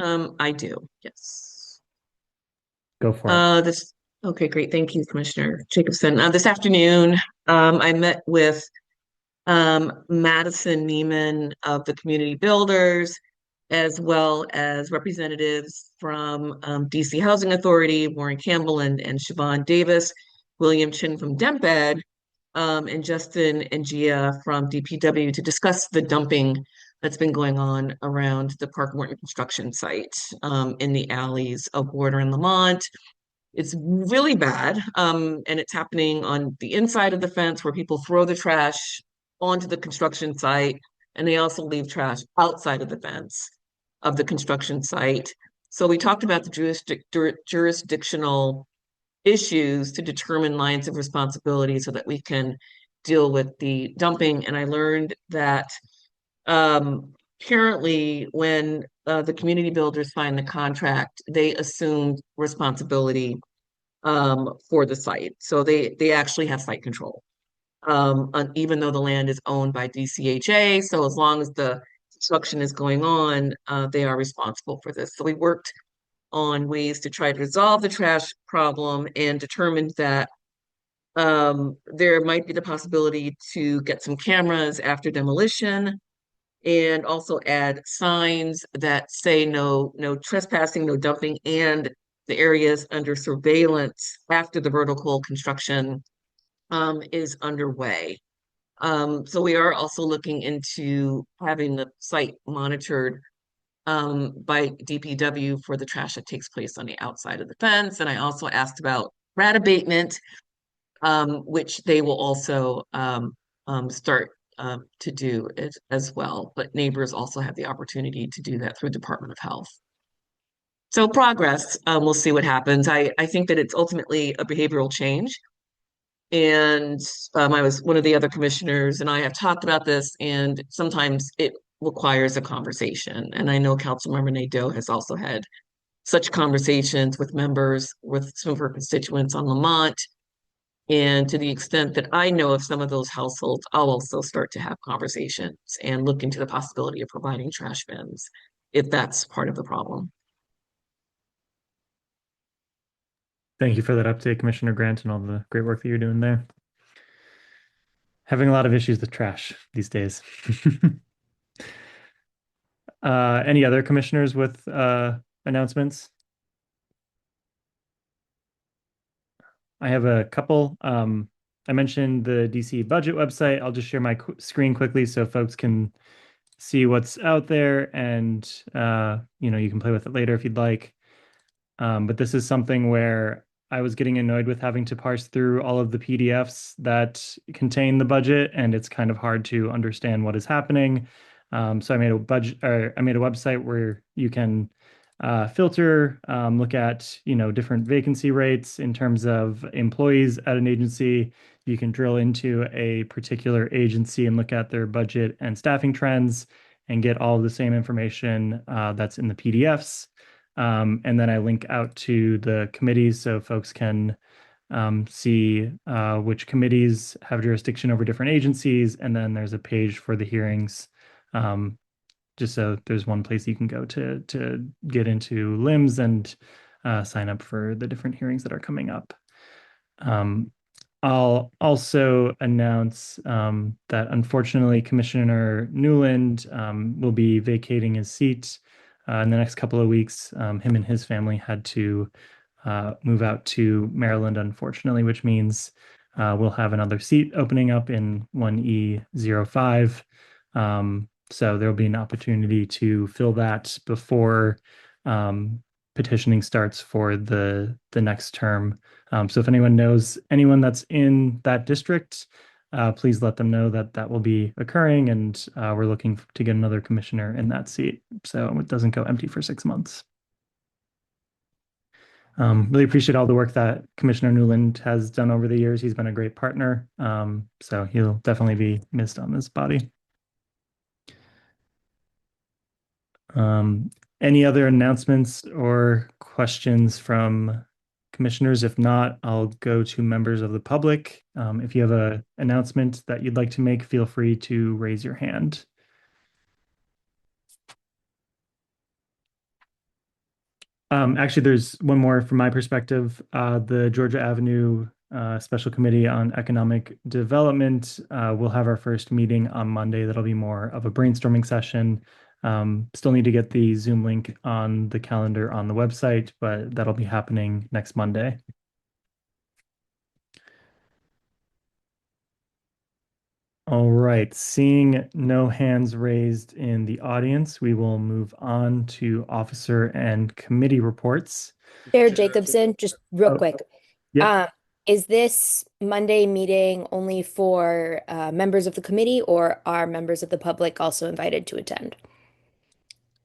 I do, yes. Go for it. Okay, great. Thank you, Commissioner Jacobson. This afternoon, I met with Madison Neiman of the Community Builders, as well as representatives from DC Housing Authority, Warren Campbell and Siobhan Davis, William Chin from DempEd, and Justin and Gia from DPW to discuss the dumping that's been going on around the Park Morton construction site in the alleys of Warder and Lamont. It's really bad, and it's happening on the inside of the fence where people throw the trash onto the construction site, and they also leave trash outside of the fence of the construction site. So we talked about the jurisdictional issues to determine lines of responsibility so that we can deal with the dumping. And I learned that apparently when the community builders signed the contract, they assumed responsibility for the site. So they actually have site control, even though the land is owned by DCHA. So as long as the construction is going on, they are responsible for this. So we worked on ways to try to resolve the trash problem and determined that there might be the possibility to get some cameras after demolition and also add signs that say no trespassing, no dumping, and the areas under surveillance after the vertical construction is underway. So we are also looking into having the site monitored by DPW for the trash that takes place on the outside of the fence. And I also asked about rat abatement, which they will also start to do it as well. But neighbors also have the opportunity to do that through Department of Health. So progress, we'll see what happens. I think that it's ultimately a behavioral change. And I was one of the other commissioners, and I have talked about this, and sometimes it requires a conversation. And I know Councilmember Nadeau has also had such conversations with members, with some of her constituents on Lamont. And to the extent that I know of some of those households, I'll also start to have conversations and look into the possibility of providing trash bins if that's part of the problem. Thank you for that update, Commissioner Grant, and all the great work that you're doing there. Having a lot of issues with trash these days. Any other commissioners with announcements? I have a couple. I mentioned the DC budget website. I'll just share my screen quickly so folks can see what's out there, and you can play with it later if you'd like. But this is something where I was getting annoyed with having to parse through all of the PDFs that contain the budget, and it's kind of hard to understand what is happening. So I made a website where you can filter, look at different vacancy rates in terms of employees at an agency. You can drill into a particular agency and look at their budget and staffing trends and get all the same information that's in the PDFs. And then I link out to the committees so folks can see which committees have jurisdiction over different agencies. And then there's a page for the hearings just so there's one place you can go to get into LIMS and sign up for the different hearings that are coming up. I'll also announce that unfortunately Commissioner Newland will be vacating his seat in the next couple of weeks. Him and his family had to move out to Maryland, unfortunately, which means we'll have another seat opening up in 1E05. So there'll be an opportunity to fill that before petitioning starts for the next term. So if anyone knows anyone that's in that district, please let them know that that will be occurring, and we're looking to get another commissioner in that seat so it doesn't go empty for 6 months. Really appreciate all the work that Commissioner Newland has done over the years. He's been a great partner, so he'll definitely be missed on this body. Any other announcements or questions from commissioners? If not, I'll go to members of the public. If you have an announcement that you'd like to make, feel free to raise your hand. Actually, there's one more from my perspective. The Georgia Avenue Special Committee on Economic Development will have our first meeting on Monday. That'll be more of a brainstorming session. Still need to get the Zoom link on the calendar on the website, but that'll be happening next Monday. All right, seeing no hands raised in the audience, we will move on to officer and committee reports. Chair Jacobson, just real quick. Yep. Is this Monday meeting only for members of the committee, or are members of the public also invited to attend?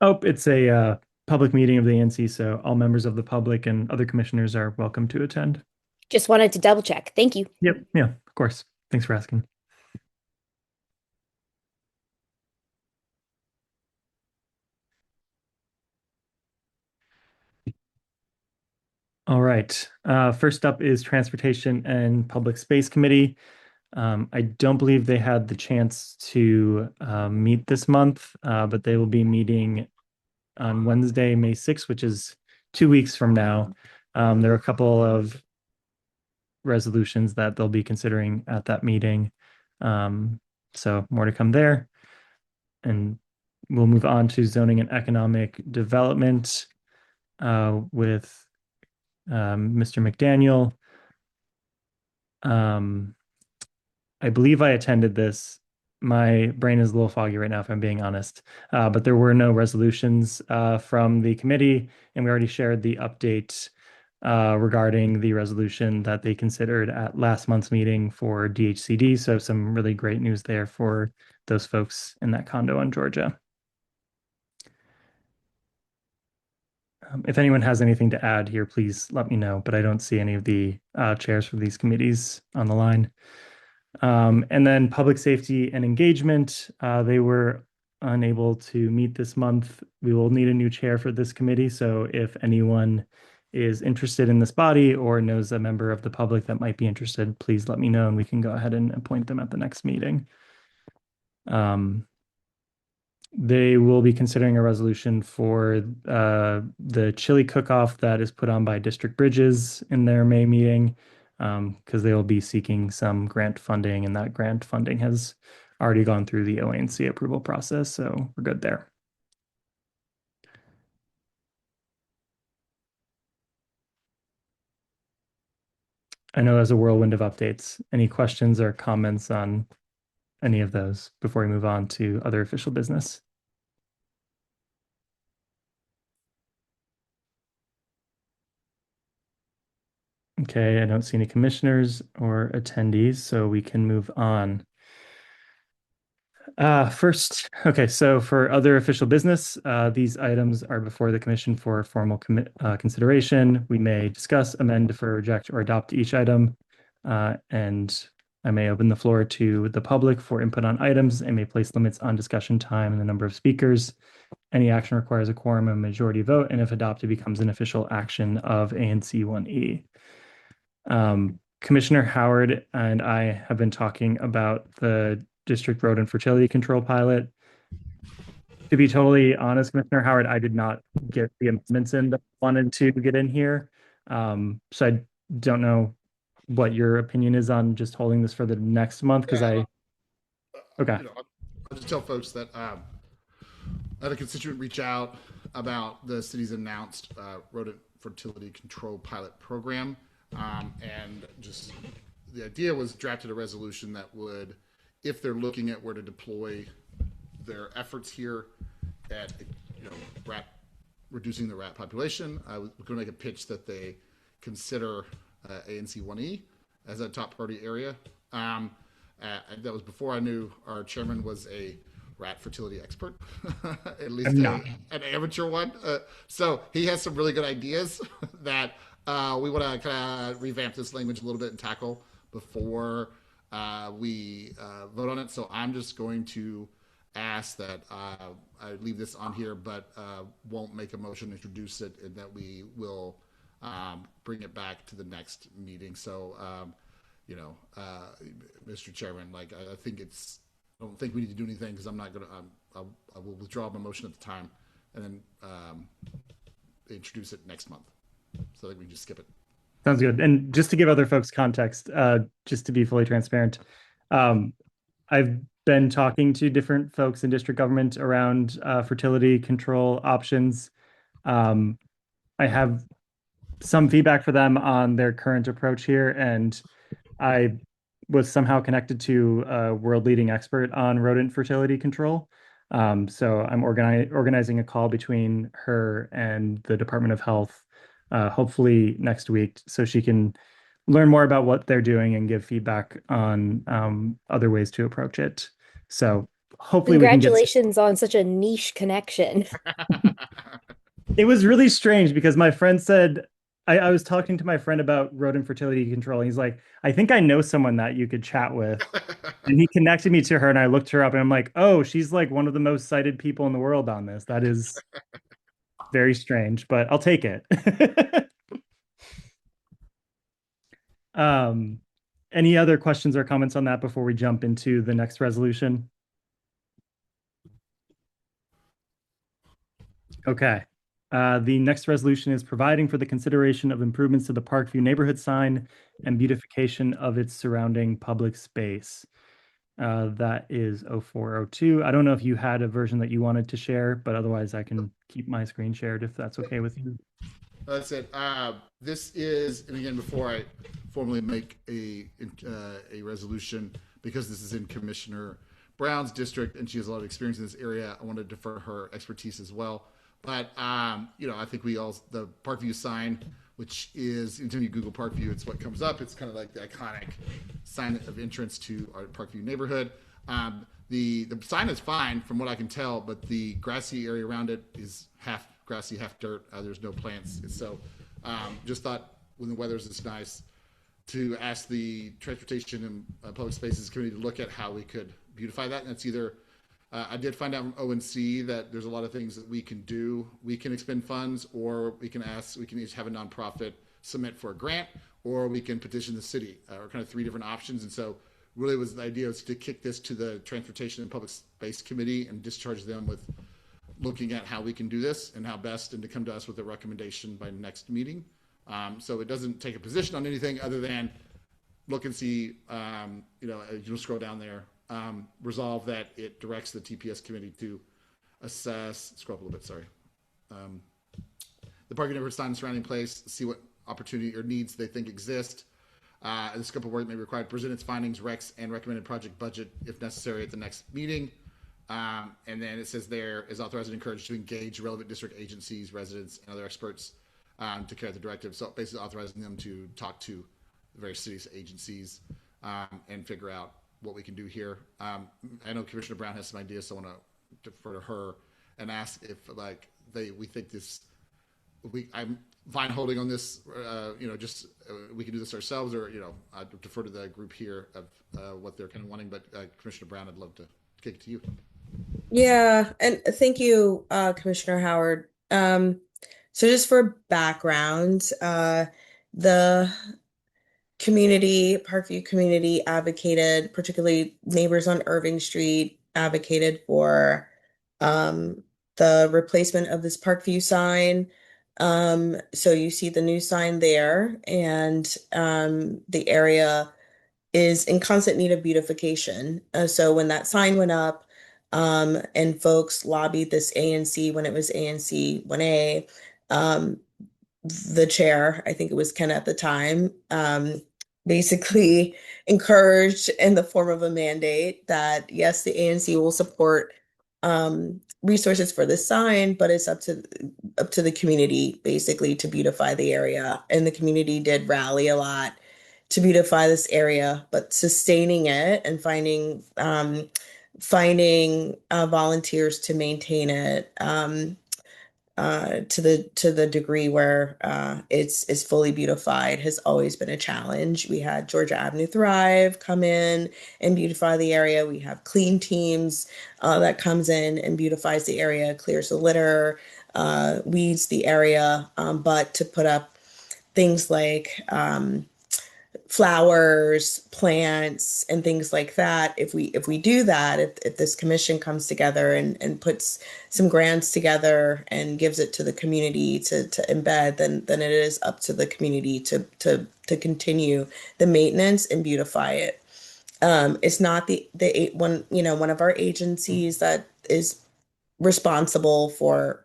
Oh, it's a public meeting of the ANC, so all members of the public and other commissioners are welcome to attend. Just wanted to double check. Thank you. Yep, yeah, of course. Thanks for asking. All right. First up is Transportation and Public Space Committee. I don't believe they had the chance to meet this month, but they will be meeting on Wednesday, May 6th, which is 2 weeks from now. There are a couple of resolutions that they'll be considering at that meeting. So more to come there. And we'll move on to zoning and economic development with Mr. McDaniel. I believe I attended this. My brain is a little foggy right now, if I'm being honest. But there were no resolutions from the committee, and we already shared the update regarding the resolution that they considered at last month's meeting for DHCD. So some really great news there for those folks in that condo on Georgia. If anyone has anything to add here, please let me know, but I don't see any of the chairs for these committees on the line. And then public safety and engagement, they were unable to meet this month. We will need a new chair for this committee. So if anyone is interested in this body or knows a member of the public that might be interested, please let me know and we can go ahead and appoint them at the next meeting. They will be considering a resolution for the chili cook-off that is put on by District Bridges in their May meeting, because they will be seeking some grant funding, and that grant funding has already gone through the OANC approval process, so we're good there. I know there's a whirlwind of updates. Any questions or comments on any of those before we move on to other official business? Okay, I don't see any commissioners or attendees, so we can move on. First, okay, so for other official business, these items are before the commission for formal consideration. We may discuss, amend, defer, reject, or adopt each item. And I may open the floor to the public for input on items and may place limits on discussion time and the number of speakers. Any action requires a quorum and majority vote, and if adopted, becomes an official action of ANC 1E. Commissioner Howard and I have been talking about the District Road and Fertility Control Pilot. To be totally honest, Commissioner Howard, I did not get the amendments in that I wanted to get in here. So I don't know what your opinion is on just holding this for the next month, because okay. I'll just tell folks that I had a constituent reach out about the city's announced rodent fertility control pilot program. And just the idea was drafted a resolution that would, if they're looking at where to deploy their efforts here at rat, reducing the rat population, I was going to make a pitch that they consider ANC 1E as a top priority area. That was before I knew our chairman was a rat fertility expert, at least an amateur one. So he has some really good ideas that we want to kind of revamp this language a little bit and tackle before we vote on it. So I'm just going to ask that I leave this on here, but won't make a motion to introduce it, and that we will bring it back to the next meeting. So, Mr. Chairman, I think I don't think we need to do anything, because I'm not going to, I will withdraw my motion at the time and then introduce it next month. So I think we just skip it. Sounds good. And just to give other folks context, just to be fully transparent, I've been talking to different folks in district government around fertility control options. I have some feedback for them on their current approach here, and I was somehow connected to a world-leading expert on rodent fertility control. So I'm organizing a call between her and the Department of Health, hopefully next week, so she can learn more about what they're doing and give feedback on other ways to approach it. So hopefully we can get... Congratulations on such a niche connection. It was really strange because my friend said, I was talking to my friend about rodent fertility control. And he's like, I think I know someone that you could chat with. And he connected me to her, and I looked her up, and I'm like, oh, she's like one of the most cited people in the world on this. That is very strange, but I'll take it. Any other questions or comments on that before we jump into the next resolution? Okay. The next resolution is providing for the consideration of improvements to the Parkview neighborhood sign and beautification of its surrounding public space. That is 0402. I don't know if you had a version that you wanted to share, but otherwise I can keep my screen shared if that's okay with you. That's it. This is, and again, before I formally make a resolution, because this is in Commissioner Brown's district and she has a lot of experience in this area, I want to defer her expertise as well. But I think the Parkview sign, which is, anytime you Google Parkview, it's what comes up. It's kind of like the iconic sign of entrance to our Parkview neighborhood. The sign is fine from what I can tell, but the grassy area around it is half grassy, half dirt. There's no plants. So just thought when the weather's this nice to ask the Transportation and Public Spaces Committee to look at how we could beautify that. And it's either, I did find out from ONC that there's a lot of things that we can do. We can expend funds, or we can each have a nonprofit submit for a grant, or we can petition the city, or kind of three different options. And so really the idea was to kick this to the Transportation and Public Space Committee and discharge them with looking at how we can do this and how best, and to come to us with a recommendation by next meeting. So it doesn't take a position on anything other than look and see, you'll scroll down there, resolve that it directs the TPS committee to assess, scroll up a little bit, sorry. The parking neighborhood sign and surrounding place, see what opportunity or needs they think exist. The scope of work may be required to present its findings, recs, and recommended project budget if necessary at the next meeting. And then it says there is authorized and encouraged to engage relevant district agencies, residents, and other experts to carry out the directive. So basically authorizing them to talk to the various cities, agencies, and figure out what we can do here. I know Commissioner Brown has some ideas, so I want to defer to her and ask if we think this, I'm fine holding on this, we can do this ourselves, or, I defer to the group here of what they're kind of wanting, but Commissioner Brown, I'd love to kick it to you. Yeah, and thank you, Commissioner Howard. So just for background, the Parkview community advocated, particularly neighbors on Irving Street, advocated for the replacement of this Parkview sign. So you see the new sign there, and the area is in constant need of beautification. So when that sign went up, and folks lobbied this ANC when it was ANC 1A, the chair, I think it was Ken at the time, basically encouraged in the form of a mandate that yes, the ANC will support resources for the sign, but it's up to the community basically to beautify the area. And the community did rally a lot to beautify this area, but sustaining it and finding volunteers to maintain it. To the degree where it's fully beautified has always been a challenge. We had Georgia Avenue Thrive come in and beautify the area. We have clean teams that comes in and beautifies the area, clears the litter, weeds the area. But to put up things like flowers, plants, and things like that. If we do that, if this commission comes together and puts some grants together and gives it to the community to embed, then it is up to the community to continue the maintenance and beautify it. It's not one of our agencies that is responsible for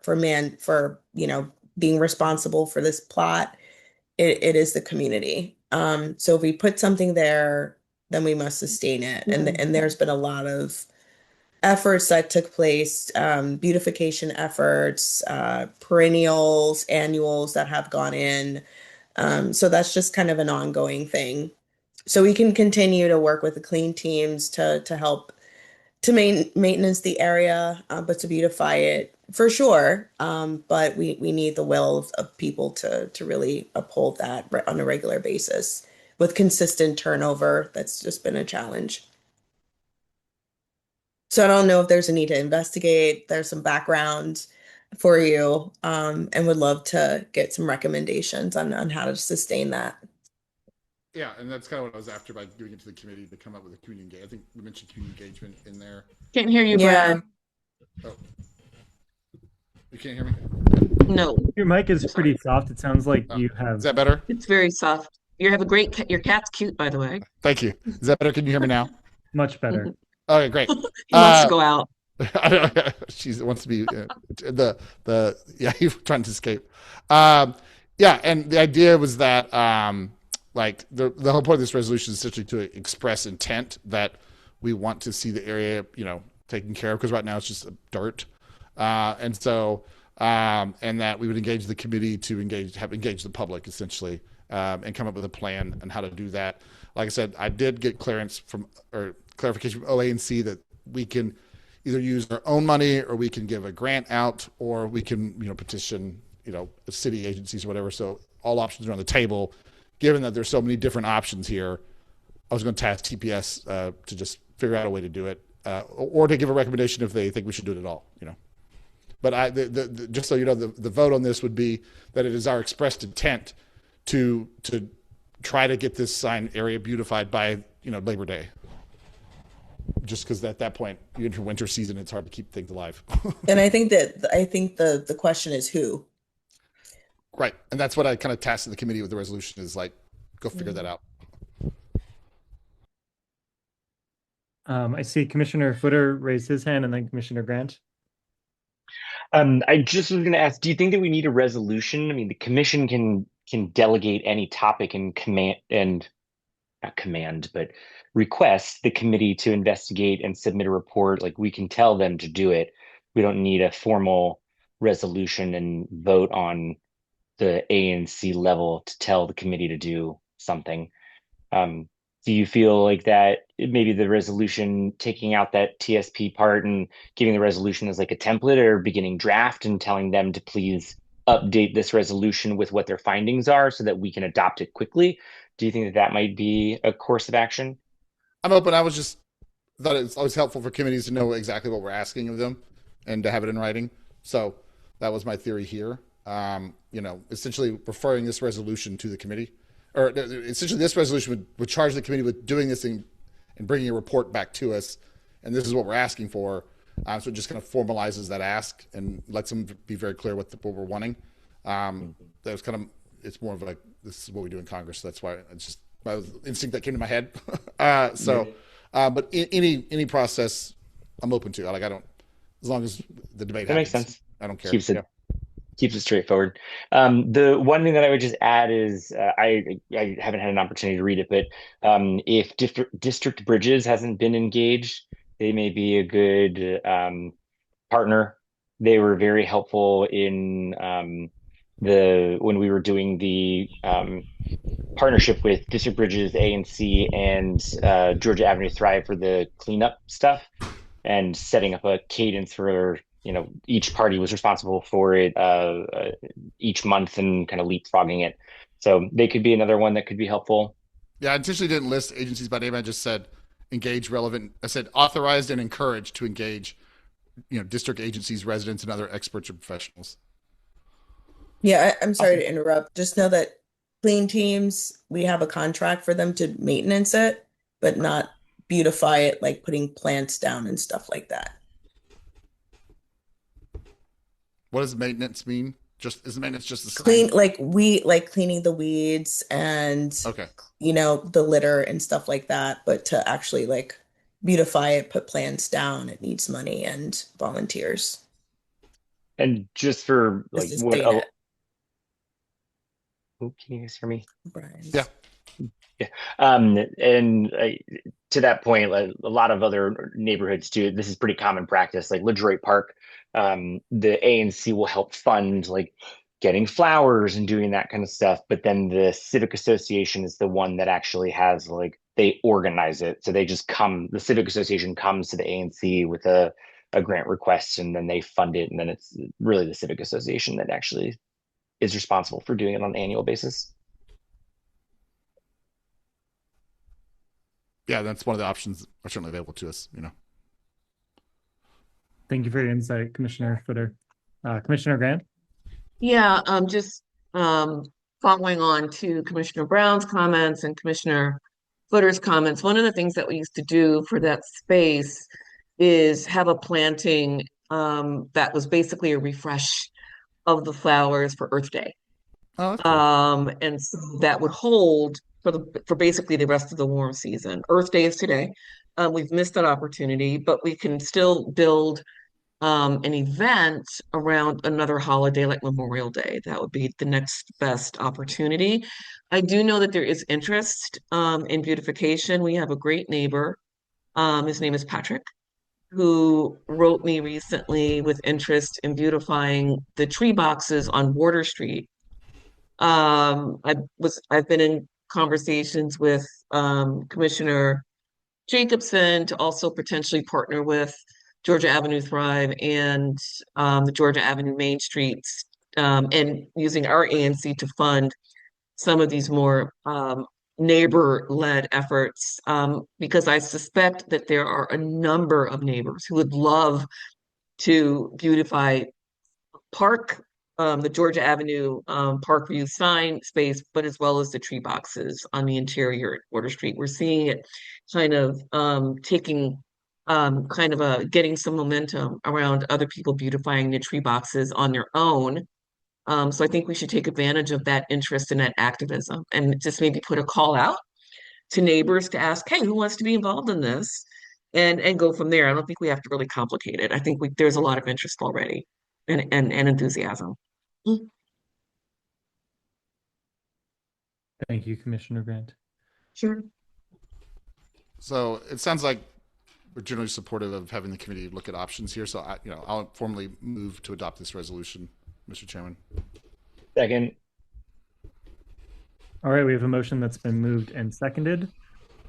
being responsible for this plot. It is the community. So if we put something there, then we must sustain it. And there's been a lot of efforts that took place, beautification efforts, perennials, annuals that have gone in. So that's just kind of an ongoing thing. So we can continue to work with the clean teams to help to maintenance the area, but to beautify it for sure. But we need the will of people to really uphold that on a regular basis with consistent turnover. That's just been a challenge. So I don't know if there's a need to investigate. There's some background for you, and would love to get some recommendations on how to sustain that. Yeah, and that's kind of what I was after by giving it to the committee to come up with a community engagement. I think we mentioned community engagement in there. Can't hear you, Yeah. Brad. Oh, you can't hear me? No, Your mic is pretty soft. It sounds like Oh, you Is have that better? it's very soft. You have a great cat. Your cat's cute, by the way. Thank you. Is that better? Can you hear me now? much better. Okay, great. He wants to go out. She wants to be yeah, he's trying to escape. Yeah, and the idea was that like the whole point of this resolution is essentially to express intent that we want to see the area, taken care of, because right now it's just dirt. And so and that we would engage the committee to engage the public essentially, and come up with a plan on how to do that. Like I said, I did get clarification from OANC that we can either use our own money or we can give a grant out or we can, petition, city agencies or whatever. So all options are on the table. Given that there's so many different options here, I was going to task TPS to just figure out a way to do it, or to give a recommendation if they think we should do it at all, But just so you know, the vote on this would be that it is our expressed intent to try to get this sign area beautified by Labor Day. Just because at that point you enter winter season, it's hard to keep things alive. And I think the question is who. Right, and that's what I kind of tasked the committee with the resolution is like, go figure that out. I see Commissioner Footer raise his hand and then Commissioner Grant. I just was going to ask, do you think that we need a resolution? I mean, the commission can delegate any topic and not command, but request the committee to investigate and submit a report. Like, we can tell them to do it. We don't need a formal resolution and vote on the ANC level to tell the committee to do something. Do you feel like that maybe the resolution, taking out that TSP part and giving the resolution as like a template or beginning draft and telling them to please update this resolution with what their findings are so that we can adopt it quickly? Do you think that that might be a course of action? I'm open. I was just thought it's always helpful for committees to know exactly what we're asking of them and to have it in writing. So that was my theory here. Essentially referring this resolution to the committee, or essentially this resolution would charge the committee with doing this thing and bringing a report back to us. And this is what we're asking for. So it just kind of formalizes that ask and lets them be very clear what we're wanting. That was kind of, it's more of like, this is what we do in Congress. So that's why it's just my instinct that came to my head. But any process I'm open to. Like, I don't, as long as the debate That makes happens, sense. I don't care. Keeps Yeah. it keeps it straightforward. The one thing that I would just add is I haven't had an opportunity to read it, but if district bridges hasn't been engaged, they may be a good partner. They were very helpful in the when we were doing the partnership with District Bridges, ANC, and Georgia Avenue Thrive for the cleanup stuff and setting up a cadence for, each party was responsible for it each month and kind of leapfrogging it. So they could be another one that could be helpful. Yeah, I intentionally didn't list agencies by name. I just said engage relevant. I said authorized and encouraged to engage, district agencies, residents, and other experts or professionals. Yeah, I'm sorry Awesome. to interrupt. Just know that clean teams, we have a contract for them to maintenance it, but not beautify it, like putting plants down and stuff like that. What does maintenance mean? Just is maintenance just the Clean, slang? like cleaning the weeds and Okay. the litter and stuff like that, but to actually like beautify it, put plants down, it needs money and volunteers. And just for Just like to what, state it, oh, can you guys hear me? Brian. Yeah. Yeah. And to that point, like, a lot of other neighborhoods do. This is pretty common practice. Like LaDroit Park, the ANC will help fund like getting flowers and doing that kind of stuff. But then the Civic Association is the one that actually has like they organize it. So they just come. The Civic Association comes to the ANC with a grant request, and then they fund it. And then it's really the Civic Association that actually is responsible for doing it on an annual basis. Yeah, that's one of the options that are certainly available to us. Thank you for your insight, Commissioner Footer. Commissioner Grant? Yeah, just following on to Commissioner Brown's comments and Commissioner Footer's comments. One of the things that we used to do for that space is have a planting that was basically a refresh of the flowers for Earth Day. Oh, that's cool. And so that would hold for basically the rest of the warm season. Earth Day is today. We've missed that opportunity, but we can still build an event around another holiday like Memorial Day. That would be the next best opportunity. I do know that there is interest in beautification. We have a great neighbor. His name is Patrick, who wrote me recently with interest in beautifying the tree boxes on Water Street. I've been in conversations with Commissioner Jacobson to also potentially partner with Georgia Avenue Thrive and the Georgia Avenue Main Streets, and using our ANC to fund some of these more neighbor-led efforts, because I suspect that there are a number of neighbors who would love to beautify park, the Georgia Avenue Parkview sign space, but as well as the tree boxes on the interior at Water Street. We're seeing it kind of taking kind of getting some momentum around other people beautifying the tree boxes on their own. So I think we should take advantage of that interest and that activism and just maybe put a call out to neighbors to ask, hey, who wants to be involved in this? And go from there. I don't think we have to really complicate it. I think there's a lot of interest already and enthusiasm. Mm. Thank you, Commissioner Grant. Sure. So it sounds like we're generally supportive of having the committee look at options here. So I'll formally move to adopt this resolution, Mr. Chairman. Second. All right, we have a motion that's been moved and seconded.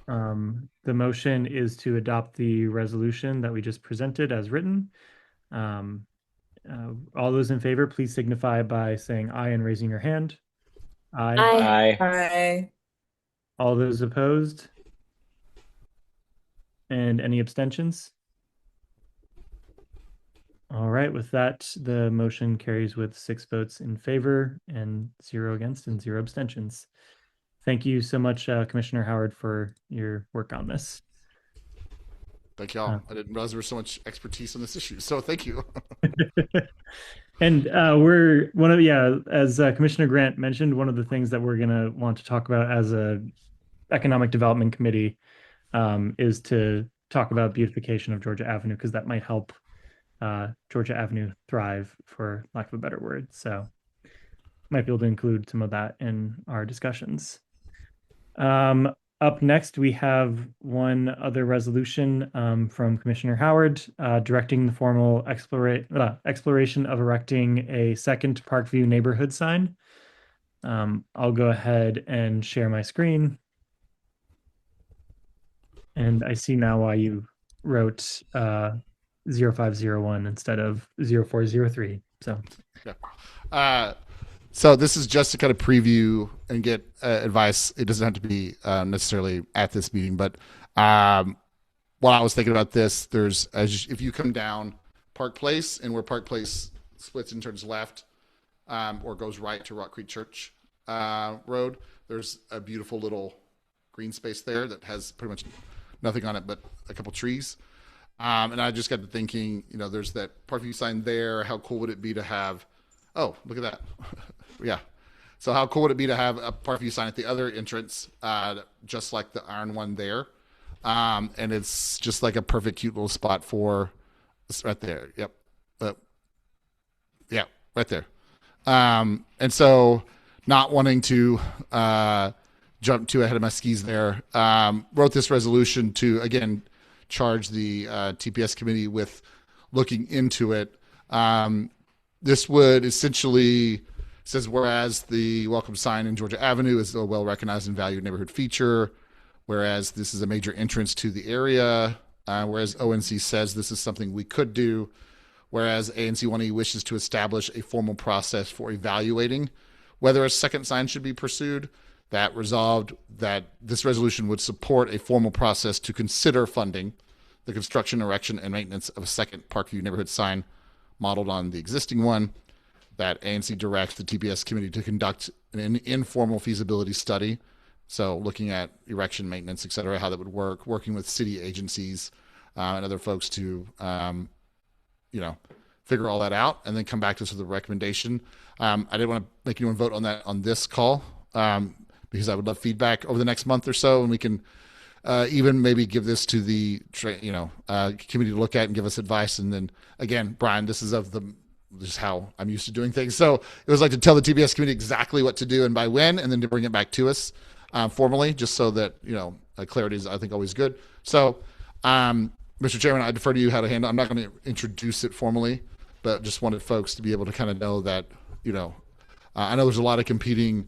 The motion is to adopt the resolution that we just presented as written. All those in favor, please signify by saying aye and raising your hand. Aye. Aye. Hi. All those opposed? And any abstentions? All right, with that, the motion carries with 6 votes in favor and 0 against and 0 abstentions. Thank you so much, Commissioner Howard, for your work on this. Thank y'all. I didn't realize there was so much expertise on this issue. So thank you. And we're one of, yeah, as Commissioner Grant mentioned, one of the things that we're going to want to talk about as a economic development committee is to talk about beautification of Georgia Avenue, because that might help Georgia Avenue thrive, for lack of a better word. So might be able to include some of that in our discussions. Up next, we have one other resolution from Commissioner Howard directing the formal exploration of erecting a second Parkview neighborhood sign. I'll go ahead and share my screen. And I see now why you wrote 0501 instead of 0403. So, yeah. So this is just to kind of preview and get advice. It doesn't have to be necessarily at this meeting, but while I was thinking about this, if you come down Park Place, and where Park Place splits and turns left or goes right to Rock Creek Church Road, there's a beautiful little green space there that has pretty much nothing on it but a couple trees. And I just got to thinking, there's that Parkview sign there. How cool would it be to have, oh, look at that. Yeah. So how cool would it be to have a Parkview sign at the other entrance, just like the iron one there? And it's just like a perfect, cute little spot for, it's right there. Yep. Yeah, right there. And so not wanting to jump too ahead of my skis there, wrote this resolution to, again, charge the TPS committee with looking into it. This would essentially says, whereas the welcome sign in Georgia Avenue is a well-recognized and valued neighborhood feature, whereas this is a major entrance to the area, whereas ONC says this is something we could do, whereas ANC 1E wishes to establish a formal process for evaluating whether a second sign should be pursued, that resolved that this resolution would support a formal process to consider funding the construction, erection, and maintenance of a second Parkview neighborhood sign modeled on the existing one, that ANC directs the TPS committee to conduct an informal feasibility study. So looking at erection, maintenance, et cetera, how that would work, working with city agencies and other folks to, figure all that out and then come back to us with a recommendation. I didn't want to make anyone vote on that on this call because I would love feedback over the next month or so, and we can even maybe give this to the committee to look at and give us advice. And then again, Brian, this is how I'm used to doing things. So it was like to tell the TPS committee exactly what to do and by when, and then to bring it back to us formally, just so that, clarity is, I think, always good. So, Mr. Chairman, I defer to you how to handle. I'm not going to introduce it formally, but just wanted folks to be able to kind of know that, I know there's a lot of competing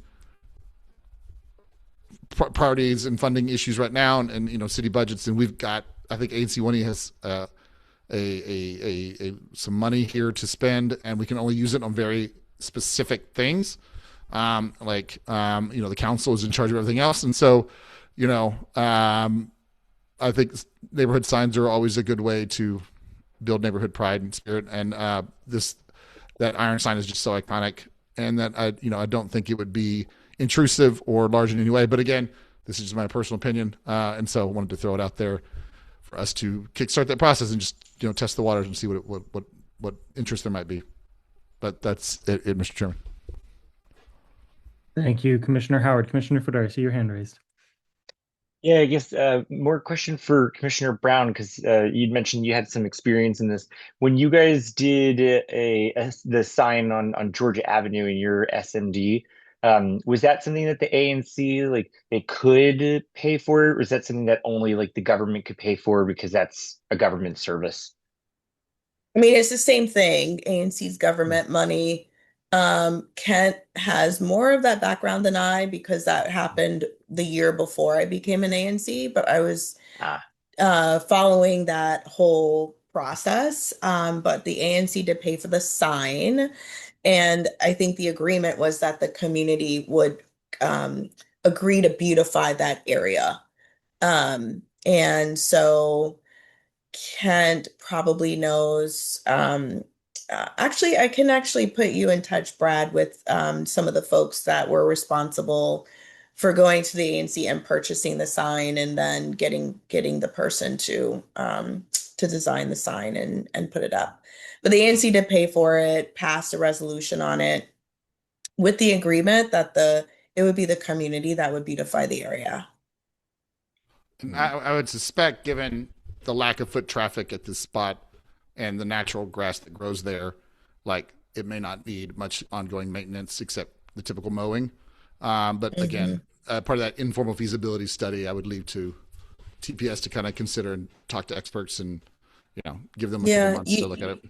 priorities and funding issues right now, and city budgets, and we've got, I think ANC 1E has some money here to spend, and we can only use it on very specific things. The council is in charge of everything else. And so, I think neighborhood signs are always a good way to build neighborhood pride and spirit. And that iron sign is just so iconic, and that I don't think it would be intrusive or large in any way. But again, this is just my personal opinion. And so I wanted to throw it out there for us to kickstart that process and just, test the waters and see what interest there might be. But that's it, Mr. Chairman. Thank you, Commissioner Howard. Commissioner Fedor, I see your hand raised. Yeah, I guess more question for Commissioner Brown, because you'd mentioned you had some experience in this. When you guys did the sign on Georgia Avenue in your SMD, was that something that the ANC they could pay for, or is that something that only the government could pay for because that's a government service? I mean, it's the same thing. ANC's government money. Kent has more of that background than I, because that happened the year before I became an ANC, but I was following that whole process. But the ANC did pay for the sign. And I think the agreement was that the community would agree to beautify that area. And so Kent probably knows. Actually, I can actually put you in touch, Brad, with some of the folks that were responsible for going to the ANC and purchasing the sign, and then getting the person to to design the sign and put it up. But the ANC did pay for it, passed a resolution on it with the agreement that it would be the community that would beautify the area. And I would suspect, given the lack of foot traffic at this spot and the natural grass that grows there, like it may not need much ongoing maintenance except the typical mowing. But again, part of that informal feasibility study, I would leave to TPS to kind of consider and talk to experts and, give them a couple months to look at it.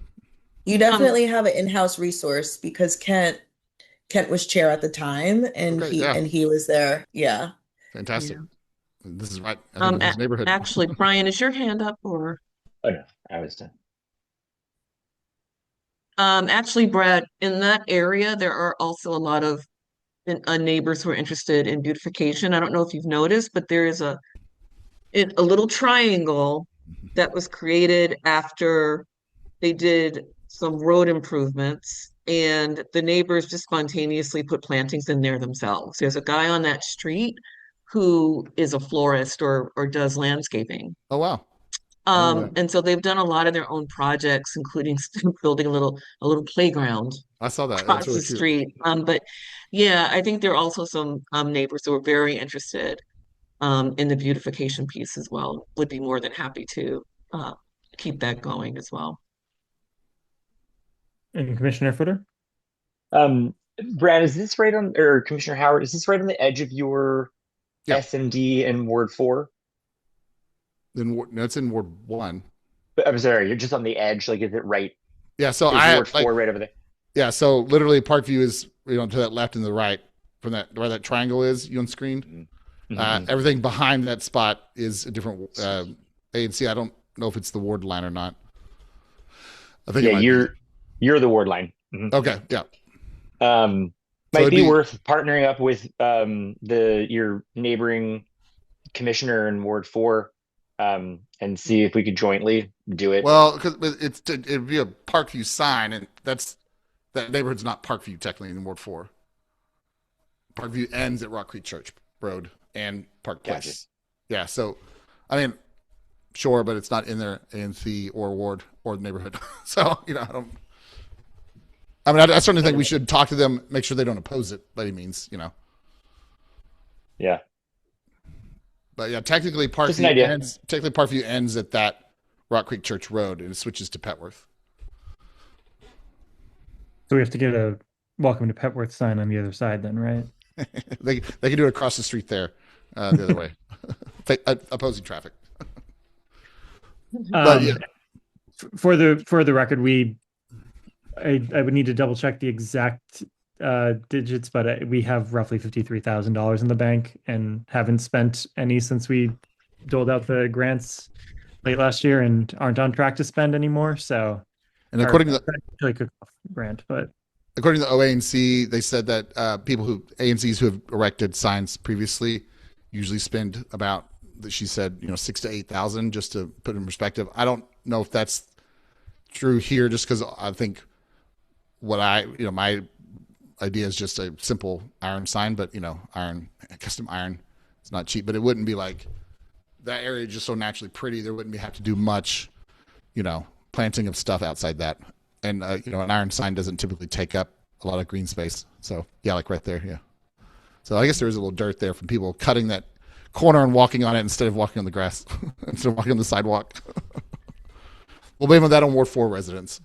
You definitely have an in-house resource because Kent was chair at the time and he was there. Yeah. Fantastic. Yeah. This is right. I think in his neighborhood. Actually, Brian, is your hand up or? Oh no, I was done. Actually, Brad, in that area, there are also a lot of neighbors who are interested in beautification. I don't know if you've noticed, but there is a little triangle that was created after they did some road improvements, and the neighbors just spontaneously put plantings in there themselves. There's a guy on that street who is a florist or does landscaping. Oh, wow. And so they've done a lot of their own projects, including building a little playground I saw that. across That's really the cute. street. But yeah, I think there are also some neighbors who are very interested in the beautification piece as well. Would be more than happy to keep that going as well. And Commissioner Footer? Brad, is this right on, or Commissioner Howard, is this right on the edge of your SMD in Ward 4? No, it's in Ward 1. But I'm sorry, you're just on the edge. Like, is it right? Yeah, so is Ward 4 right over there? Yeah, so literally Parkview is to that left and the right from that where that triangle is you on screen. Everything behind that spot is a different ANC. I don't know if it's the ward line or not. I think you're the ward line. Okay, yeah. Might be worth partnering up with your neighboring commissioner in Ward 4 and see if we could jointly do it. Well, because it'd be a Parkview sign, and that neighborhood's not Parkview technically in Ward 4. Parkview ends at Rock Creek Church Road and Park Place. Gotcha. Yeah, so I mean, sure, but it's not in their ANC or ward or the neighborhood. So I certainly think we should talk to them, make sure they don't oppose it by any means. Yeah. But yeah, technically Parkview ends at that Rock Creek Church Road and it switches to Petworth. So we have to get a welcome to Petworth sign on the other side then, right? They can do it across the street there, the other way, opposing traffic. But yeah. For the record, I would need to double check the exact digits, but we have roughly $53,000 in the bank and haven't spent any since we doled out the grants late last year and aren't on track to spend anymore. So, and according to the grant, but according to the OANC, they said that ANCs who have erected signs previously usually spend about, she said, $6,000 to $8,000, just to put it in perspective. I don't know if that's true here, just because I think my idea is just a simple iron sign, but custom iron, it's not cheap, but it wouldn't be like that area just so naturally pretty. There wouldn't have to do much, planting of stuff outside that. And, an iron sign doesn't typically take up a lot of green space. So yeah, like right there. Yeah. So I guess there is a little dirt there from people cutting that corner and walking on it instead of walking on the grass, instead of walking on the sidewalk. We'll blame that on Ward 4 residents.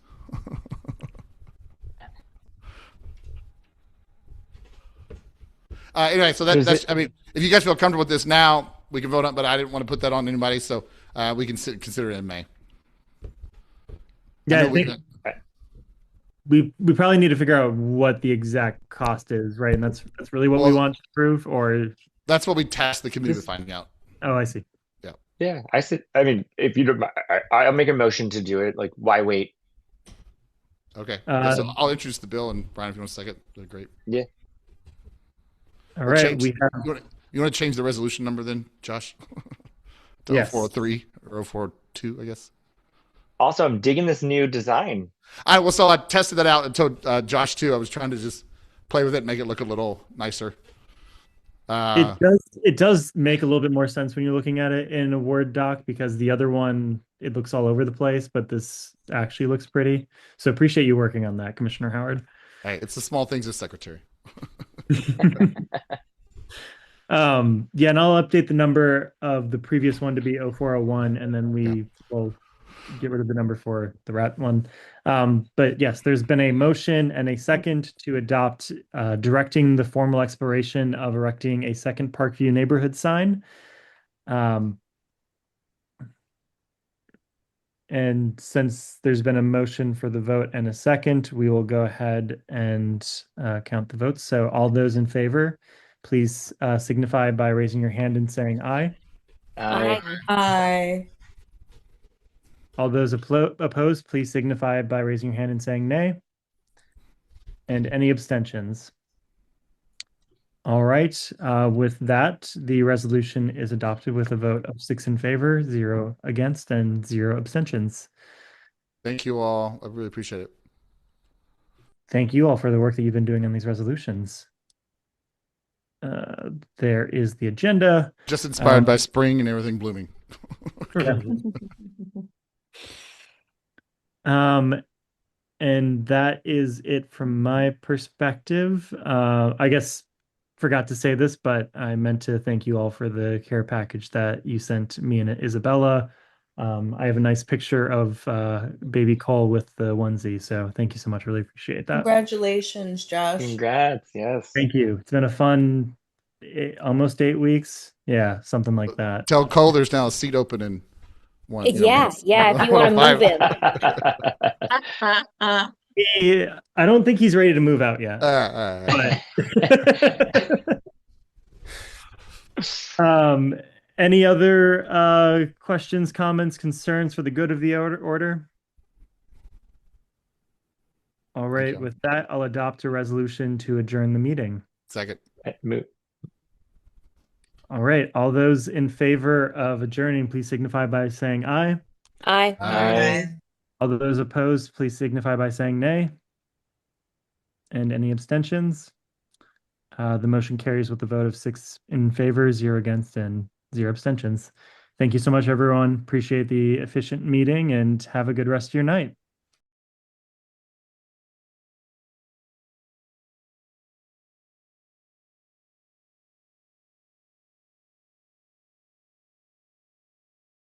Anyway, so that's, I mean, if you guys feel comfortable with this now, we can vote on, but I didn't want to put that on anybody. So we can consider it in May. Yeah, I think we probably need to figure out what the exact cost is, right? And that's really what we want to prove, or that's what we tasked the committee with finding out. Oh, I see. Yeah. Yeah, I see. I mean, if you don't, I'll make a motion to do it. Like, why wait? Okay. So I'll introduce the bill, and Brian, if you want a second, that'd be great. Yeah. All right. You want to change the resolution number then, Josh? To yes. 0403 or 042, I guess. Also, I'm digging this new design. So I tested that out and told Josh too. I was trying to just play with it and make it look a little nicer. It does make a little bit more sense when you're looking at it in a Word doc because the other one, it looks all over the place, but this actually looks pretty. So appreciate you working on that, Commissioner Howard. Hey, it's the small things as secretary. Yeah, and I'll update the number of the previous one to be 0401, and then we will get rid of the number for the rat one. But yes, there's been a motion and a second to adopt directing the formal exploration of erecting a second Parkview neighborhood sign. And since there's been a motion for the vote and a second, we will go ahead and count the votes. So all those in favor, please signify by raising your hand and saying aye. Aye. Aye. All those opposed, please signify by raising your hand and saying nay. And any abstentions? All right. With that, the resolution is adopted with a vote of 6 in favor, 0 against, and 0 abstentions. Thank you all. I really appreciate it. Thank you all for the work that you've been doing on these resolutions. There is the agenda. Just inspired by spring and everything blooming. And that is it from my perspective. I guess forgot to say this, but I meant to thank you all for the care package that you sent me and Isabella. I have a nice picture of baby Cole with the onesie, so thank you so much. Really appreciate that. Congratulations, Josh. Congrats. Yes. Thank you. It's been a fun almost 8 weeks. Yeah, something like that. Tell Cole there's now a seat open in one. Yeah, if you want to move him. I don't think he's ready to move out yet. Any other questions, comments, concerns for the good of the order? All right, with that, I'll adopt a resolution to adjourn the meeting. Second. Move. All right, all those in favor of adjourning, please signify by saying aye. Aye. Aye. All those opposed, please signify by saying nay. And any abstentions? The motion carries with a vote of 6 in favor, 0 against, and 0 abstentions. Thank you so much, everyone. Appreciate the efficient meeting and have a good rest of your night.